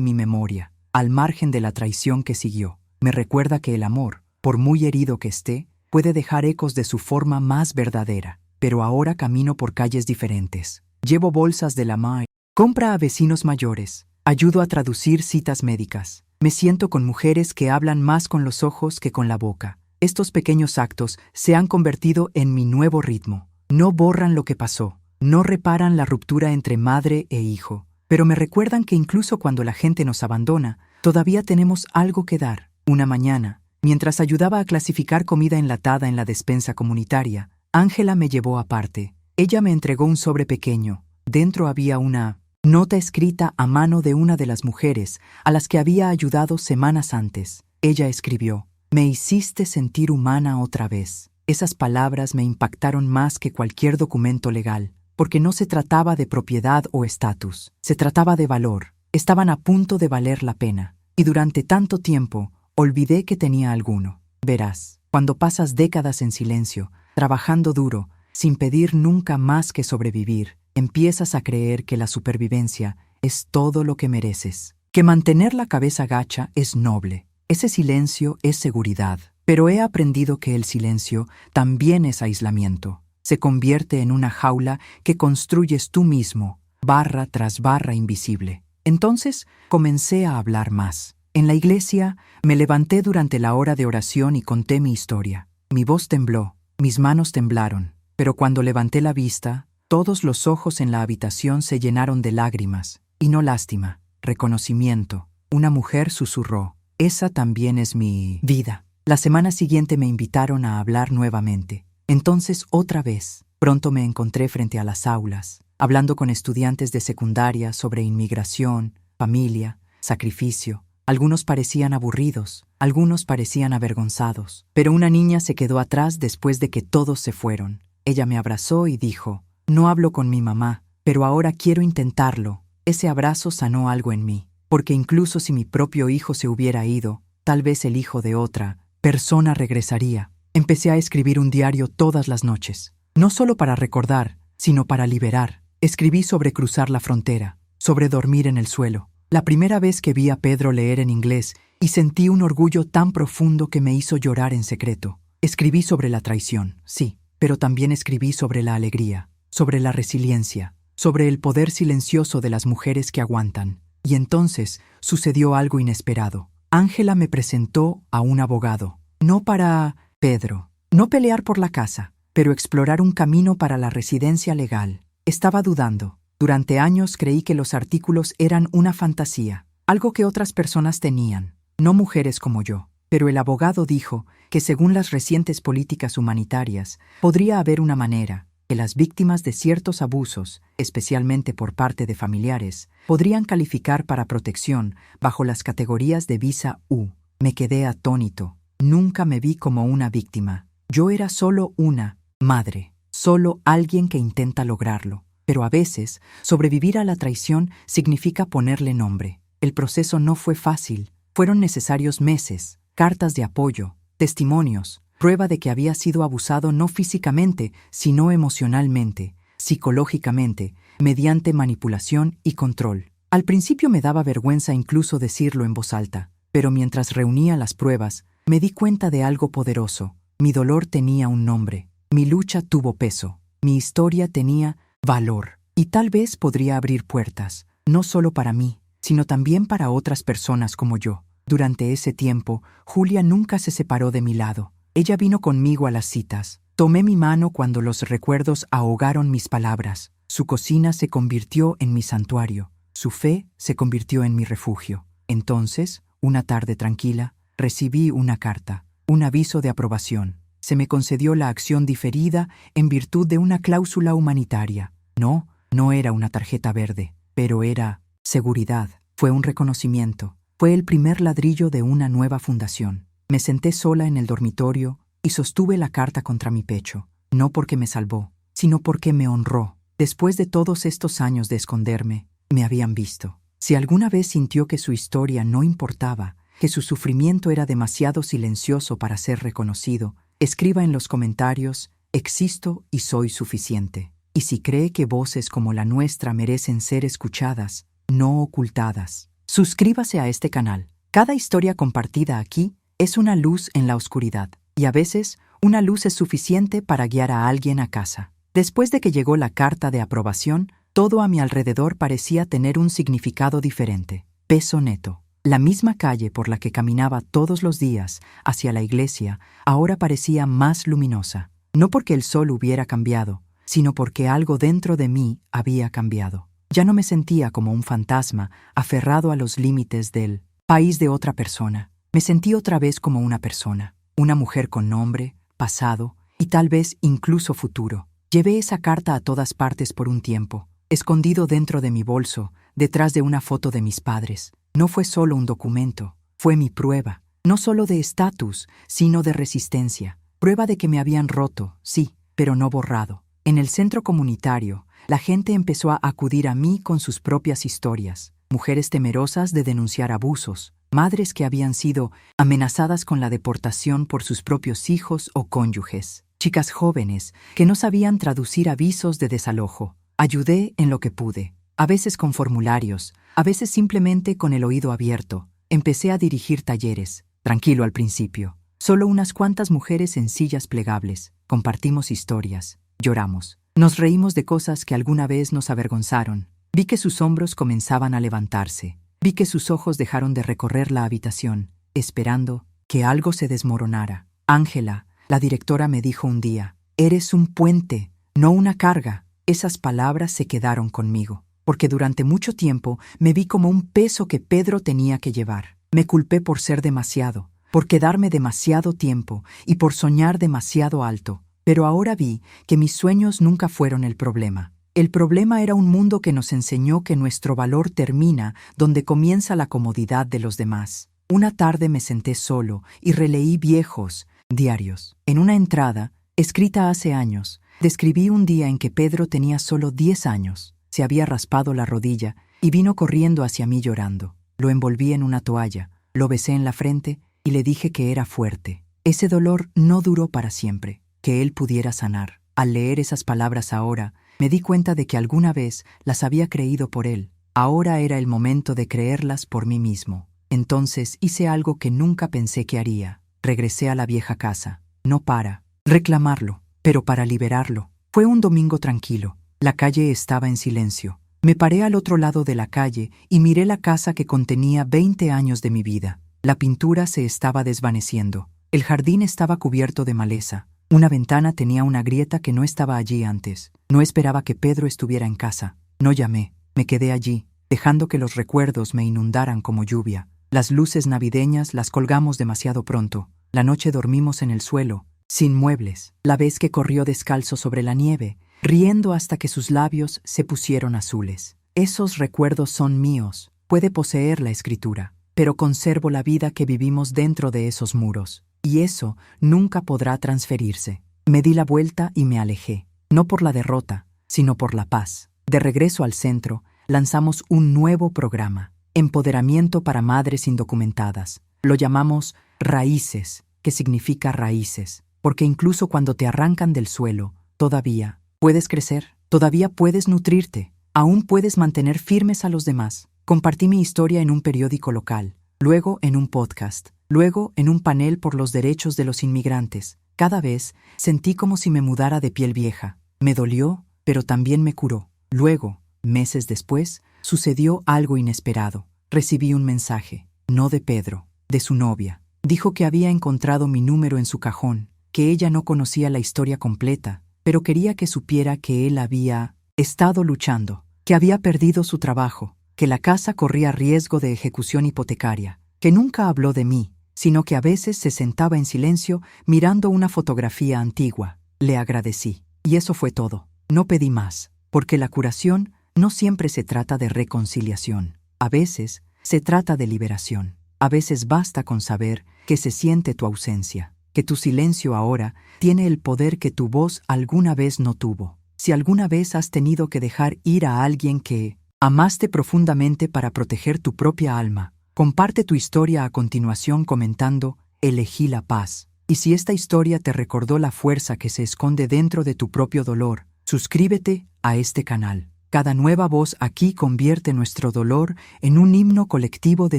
mi memoria, al margen de la traición que siguió. Me recuerda que el amor, por muy herido que esté, puede dejar ecos de su forma más verdadera. Pero ahora camino por calles diferentes. Llevo bolsas de la MAE. Compra a vecinos mayores. Ayudo a traducir citas médicas. Me siento con mujeres que hablan más con los ojos que con la boca. Estos pequeños actos se han convertido en mi nuevo ritmo. No borran lo que pasó. No reparan la ruptura entre madre e hijo. Pero me recuerdan que incluso cuando la gente nos abandona, todavía tenemos algo que dar. Una mañana, mientras ayudaba a clasificar comida enlatada en la despensa comunitaria, Ángela me llevó aparte. Ella me entregó un sobre pequeño. Dentro había una nota escrita a mano de una de las mujeres a las que había ayudado semanas antes. Ella escribió, «Me hiciste sentir humana otra vez». Esas palabras me impactaron más que cualquier documento legal, porque no se trataba de propiedad o estatus. Se trataba de valor. Estaban a punto de valer la pena. Y durante tanto tiempo, olvidé que tenía alguno. Verás, cuando pasas décadas en silencio, trabajando duro, sin pedir nunca más que sobrevivir, empiezas a creer que la supervivencia es todo lo que mereces. Que mantener la cabeza gacha es noble. Ese silencio es seguridad. Pero he aprendido que el silencio también es aislamiento. Se convierte en una jaula que construyes tú mismo, barra tras barra invisible. Entonces comencé a hablar más. En la iglesia me levanté durante la hora de oración y conté mi historia. Mi voz tembló, mis manos temblaron, pero cuando levanté la vista, todos los ojos en la habitación se llenaron de lágrimas, y no lástima, reconocimiento. Una mujer susurró, «Esa también es mi vida». La semana siguiente me invitaron a hablar nuevamente. Entonces otra vez, pronto me encontré frente a las aulas, hablando con estudiantes de secundaria sobre inmigración, familia, sacrificio. Algunos parecían aburridos, algunos parecían avergonzados, pero una niña se quedó atrás después de que todos se fueron. Ella me abrazó y dijo, «No hablo con mi mamá, pero ahora quiero intentarlo». Ese abrazo sanó algo en mí, porque incluso si mi propio hijo se hubiera ido, tal vez el hijo de otra persona regresaría. Empecé a escribir un diario todas las noches, no solo para recordar, sino para liberar. Escribí sobre cruzar la frontera, sobre dormir en el suelo. La primera vez que vi a Pedro leer en inglés y sentí un orgullo tan profundo que me hizo llorar en secreto. Escribí sobre la traición, sí, pero también escribí sobre la alegría, sobre la resiliencia, sobre el poder silencioso de las mujeres que aguantan. Y entonces sucedió algo inesperado. Ángela me presentó a un abogado, no para Pedro, no pelear por la casa, pero explorar un camino para la residencia legal. Estaba dudando. Durante años creí que los artículos eran una fantasía, algo que otras personas tenían, no mujeres como yo. Pero el abogado dijo que según las recientes políticas humanitarias, podría haber una manera que las víctimas de ciertos abusos, especialmente por parte de familiares, podrían calificar para protección bajo las categorías de visa U. Me quedé atónito. Nunca me vi como una víctima. Yo era solo una madre, solo alguien que intenta lograrlo. Pero a veces, sobrevivir a la traición significa ponerle nombre. El proceso no fue fácil. Fueron necesarios meses, cartas de apoyo, testimonios, prueba de que había sido abusado no físicamente, sino emocionalmente, psicológicamente, mediante manipulación y control. Al principio me daba vergüenza incluso decirlo en voz alta, pero mientras reunía las pruebas, me di cuenta de algo poderoso. Mi dolor tenía un nombre, mi lucha tuvo peso, mi historia tenía valor, y tal vez podría abrir puertas, no solo para mí, sino también para otras personas como yo. Durante ese tiempo, Julia nunca se separó de mi lado. Ella vino conmigo a las citas. Tomé mi mano cuando los recuerdos ahogaron mis palabras. Su cocina se convirtió en mi santuario. Su fe se convirtió en mi refugio. Entonces, una tarde tranquila, recibí una carta, un aviso de aprobación. Se me concedió la acción diferida en virtud de una cláusula humanitaria. No era una tarjeta verde, pero era seguridad. Fue un reconocimiento. Fue el primer ladrillo de una nueva fundación. Me senté sola en el dormitorio y sostuve la carta contra mi pecho, no porque me salvó, sino porque me honró. Después de todos estos años de esconderme, me habían visto. Si alguna vez sintió que su historia no importaba, que su sufrimiento era demasiado silencioso para ser reconocido, escriba en los comentarios: existo y soy suficiente. Y si cree que voces como la nuestra merecen ser escuchadas, no ocultadas, suscríbase a este canal. Cada historia compartida aquí es una luz en la oscuridad, y a veces una luz es suficiente para guiar a alguien a casa. Después de que llegó la carta de aprobación, todo a mi alrededor parecía tener un significado diferente. Peso neto. La misma calle por la que caminaba todos los días hacia la iglesia ahora parecía más luminosa, no porque el sol hubiera cambiado, sino porque algo dentro de mí había cambiado. Ya no me sentía como un fantasma aferrado a los límites del país de otra persona. Me sentí otra vez como una persona, una mujer con nombre, pasado y tal vez incluso futuro. Llevé esa carta a todas partes por un tiempo, escondido dentro de mi bolso, detrás de una foto de mis padres. No fue solo un documento, fue mi prueba, no solo de estatus, sino de resistencia. Prueba de que me habían roto, sí, pero no borrado. En el centro comunitario, la gente empezó a acudir a mí con sus propias historias. Mujeres temerosas de denunciar abusos, madres que habían sido amenazadas con la deportación por sus propios hijos o cónyuges, chicas jóvenes que no sabían traducir avisos de desalojo. Ayudé en lo que pude, a veces con formularios, a veces simplemente con el oído abierto. Empecé a dirigir talleres, tranquilo al principio. Solo unas cuantas mujeres en sillas plegables. Compartimos historias, lloramos, nos reímos de cosas que alguna vez nos avergonzaron. Vi que sus hombros comenzaban a levantarse. Vi que sus ojos dejaron de recorrer la habitación, esperando que algo se desmoronara. Ángela, la directora, me dijo un día: eres un puente, no una carga. Esas palabras se quedaron conmigo, porque durante mucho tiempo me vi como un peso que Pedro tenía que llevar. Me culpé por ser demasiado, por quedarme demasiado tiempo y por soñar demasiado alto. Pero ahora vi que mis sueños nunca fueron el problema. El problema era un mundo que nos enseñó que nuestro valor termina donde comienza la comodidad de los demás. Una tarde me senté solo y releí viejos diarios. En una entrada, escrita hace años, describí un día en que Pedro tenía solo 10 años. Se había raspado la rodilla y vino corriendo hacia mí llorando. Lo envolví en una toalla, lo besé en la frente y le dije que era fuerte. Ese dolor no duró para siempre, que él pudiera sanar. Al leer esas palabras ahora, me di cuenta de que alguna vez las había creído por él. Ahora era el momento de creerlas por mí mismo. Entonces hice algo que nunca pensé que haría. Regresé a la vieja casa, no para reclamarlo, pero para liberarlo. Fue un domingo tranquilo. La calle estaba en silencio. Me paré al otro lado de la calle y miré la casa que contenía 20 años de mi vida. La pintura se estaba desvaneciendo. El jardín estaba cubierto de maleza. Una ventana tenía una grieta que no estaba allí antes. No esperaba que Pedro estuviera en casa. No llamé. Me quedé allí, dejando que los recuerdos me inundaran como lluvia. Las luces navideñas las colgamos demasiado pronto. La noche dormimos en el suelo, sin muebles. La vez que corrió descalzo sobre la nieve, riendo hasta que sus labios se pusieron azules. Esos recuerdos son míos. Puede poseer la escritura. pero conservo la vida que vivimos dentro de esos muros, y eso nunca podrá transferirse. Me di la vuelta y me alejé, no por la derrota, sino por la paz. De regreso al centro, lanzamos un nuevo programa, Empoderamiento para Madres Indocumentadas. Lo llamamos Raíces, que significa raíces, porque incluso cuando te arrancan del suelo, todavía puedes crecer, todavía puedes nutrirte, aún puedes mantener firmes a los demás. Compartí mi historia en un periódico local, luego en un podcast, luego en un panel por los derechos de los inmigrantes. Cada vez sentí como si me mudara de piel vieja. Me dolió, pero también me curó. Luego, meses después, sucedió algo inesperado. Recibí un mensaje, no de Pedro, de su novia. Dijo que había encontrado mi número en su cajón, que ella no conocía la historia completa, pero quería que supiera que él había estado luchando, que había perdido su trabajo, que la casa corría riesgo de ejecución hipotecaria, que nunca habló de mí, sino que a veces se sentaba en silencio mirando una fotografía antigua. Le agradecí, y eso fue todo. No pedí más, porque la curación no siempre se trata de reconciliación. A veces se trata de liberación. A veces basta con saber que se siente tu ausencia, que tu silencio ahora tiene el poder que tu voz alguna vez no tuvo. Si alguna vez has tenido que dejar ir a alguien que amaste profundamente para proteger tu propia alma, comparte tu historia a continuación comentando «Elegí la paz». Y si esta historia te recordó la fuerza que se esconde dentro de tu propio dolor, suscríbete a este canal. Cada nueva voz aquí convierte nuestro dolor en un himno colectivo de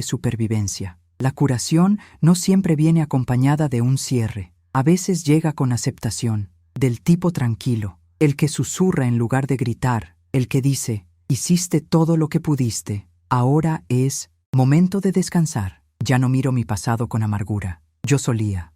supervivencia. La curación no siempre viene acompañada de un cierre. A veces llega con aceptación, del tipo tranquilo, el que susurra en lugar de gritar, el que dice, hiciste todo lo que pudiste, ahora es momento de descansar. Ya no miro mi pasado con amargura. Yo solía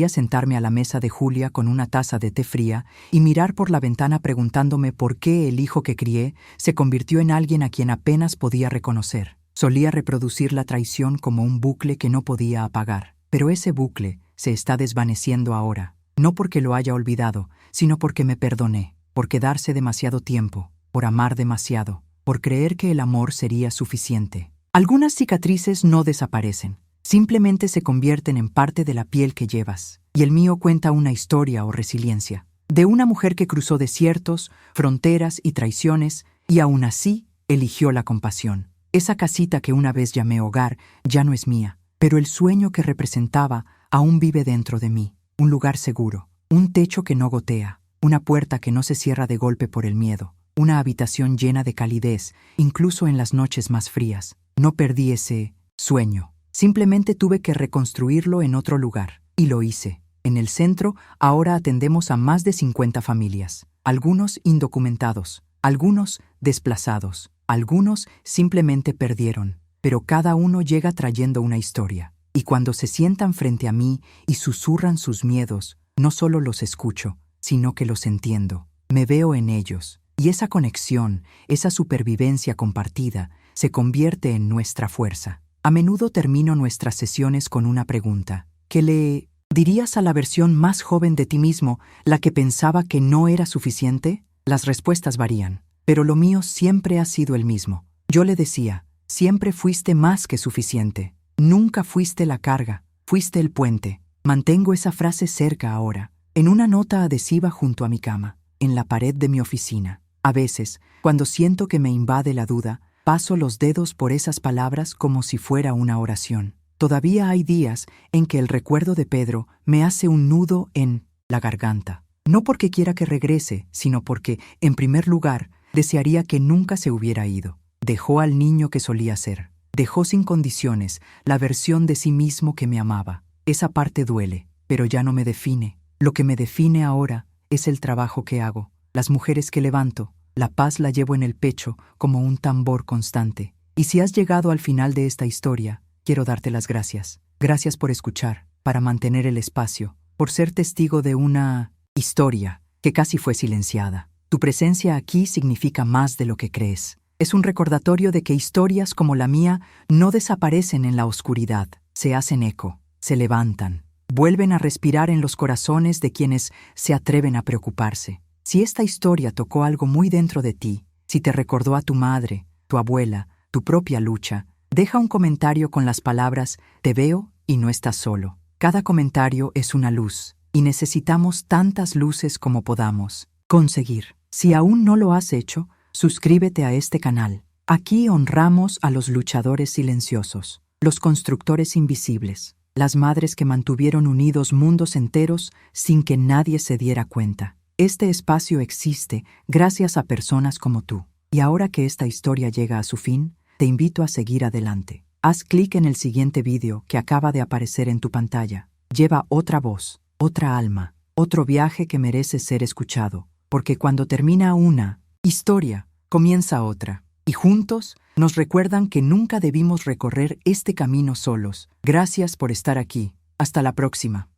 sentarme a la mesa de Julia con una taza de té fría y mirar por la ventana preguntándome por qué el hijo que crié se convirtió en alguien a quien apenas podía reconocer. Solía reproducir la traición como un bucle que no podía apagar. Pero ese bucle se está desvaneciendo ahora, no porque lo haya olvidado, sino porque me perdoné, por quedarse demasiado tiempo, por amar demasiado, por creer que el amor sería suficiente. Algunas cicatrices no desaparecen. Simplemente se convierten en parte de la piel que llevas. Y el mío cuenta una historia o resiliencia, de una mujer que cruzó desiertos, fronteras y traiciones, y aún así eligió la compasión. Esa casita que una vez llamé hogar ya no es mía, pero el sueño que representaba aún vive dentro de mí. Un lugar seguro, un techo que no gotea, una puerta que no se cierra de golpe por el miedo, una habitación llena de calidez, incluso en las noches más frías. No perdí ese sueño. Simplemente tuve que reconstruirlo en otro lugar, y lo hice. En el centro ahora atendemos a más de 50 familias, algunos indocumentados, algunos desplazados, algunos simplemente perdieron, pero cada uno llega trayendo una historia. Y cuando se sientan frente a mí y susurran sus miedos, no solo los escucho, sino que los entiendo. Me veo en ellos, y esa conexión, esa supervivencia compartida, se convierte en nuestra fuerza. A menudo termino nuestras sesiones con una pregunta. ¿Qué le dirías a la versión más joven de ti mismo, la que pensaba que no era suficiente? Las respuestas varían, pero lo mío siempre ha sido el mismo. Yo le decía, siempre fuiste más que suficiente. Nunca fuiste la carga, fuiste el puente. Mantengo esa frase cerca ahora, en una nota adhesiva junto a mi cama, en la pared de mi oficina. A veces, cuando siento que me invade la duda, paso los dedos por esas palabras como si fuera una oración. Todavía hay días en que el recuerdo de Pedro me hace un nudo en la garganta. No porque quiera que regrese, sino porque, en primer lugar, desearía que nunca se hubiera ido. Dejó al niño que solía ser. Dejó sin condiciones la versión de sí mismo que me amaba. Esa parte duele, pero ya no me define. Lo que me define ahora es el trabajo que hago, las mujeres que levanto. La paz la llevo en el pecho como un tambor constante. Y si has llegado al final de esta historia, quiero darte las gracias. Gracias por escuchar, para mantener el espacio, por ser testigo de una historia que casi fue silenciada. Tu presencia aquí significa más de lo que crees. Es un recordatorio de que historias como la mía no desaparecen en la oscuridad, se hacen eco, se levantan, vuelven a respirar en los corazones de quienes se atreven a preocuparse. Si esta historia tocó algo muy dentro de ti, si te recordó a tu madre, tu abuela, tu propia lucha, Deja un comentario con las palabras "Te veo y no estás solo". Cada comentario es una luz, y necesitamos tantas luces como podamos conseguir. Si aún no lo has hecho, suscríbete a este canal. Aquí honramos a los luchadores silenciosos, los constructores invisibles, las madres que mantuvieron unidos mundos enteros sin que nadie se diera cuenta. Este espacio existe gracias a personas como tú. Y ahora que esta historia llega a su fin, te invito a seguir adelante. Haz clic en el siguiente vídeo que acaba de aparecer en tu pantalla. Lleva otra voz, otra alma, otro viaje que merece ser escuchado, porque cuando termina una historia, comienza otra. Y juntos nos recuerdan que nunca debimos recorrer este camino solos. Gracias por estar aquí. Hasta la próxima.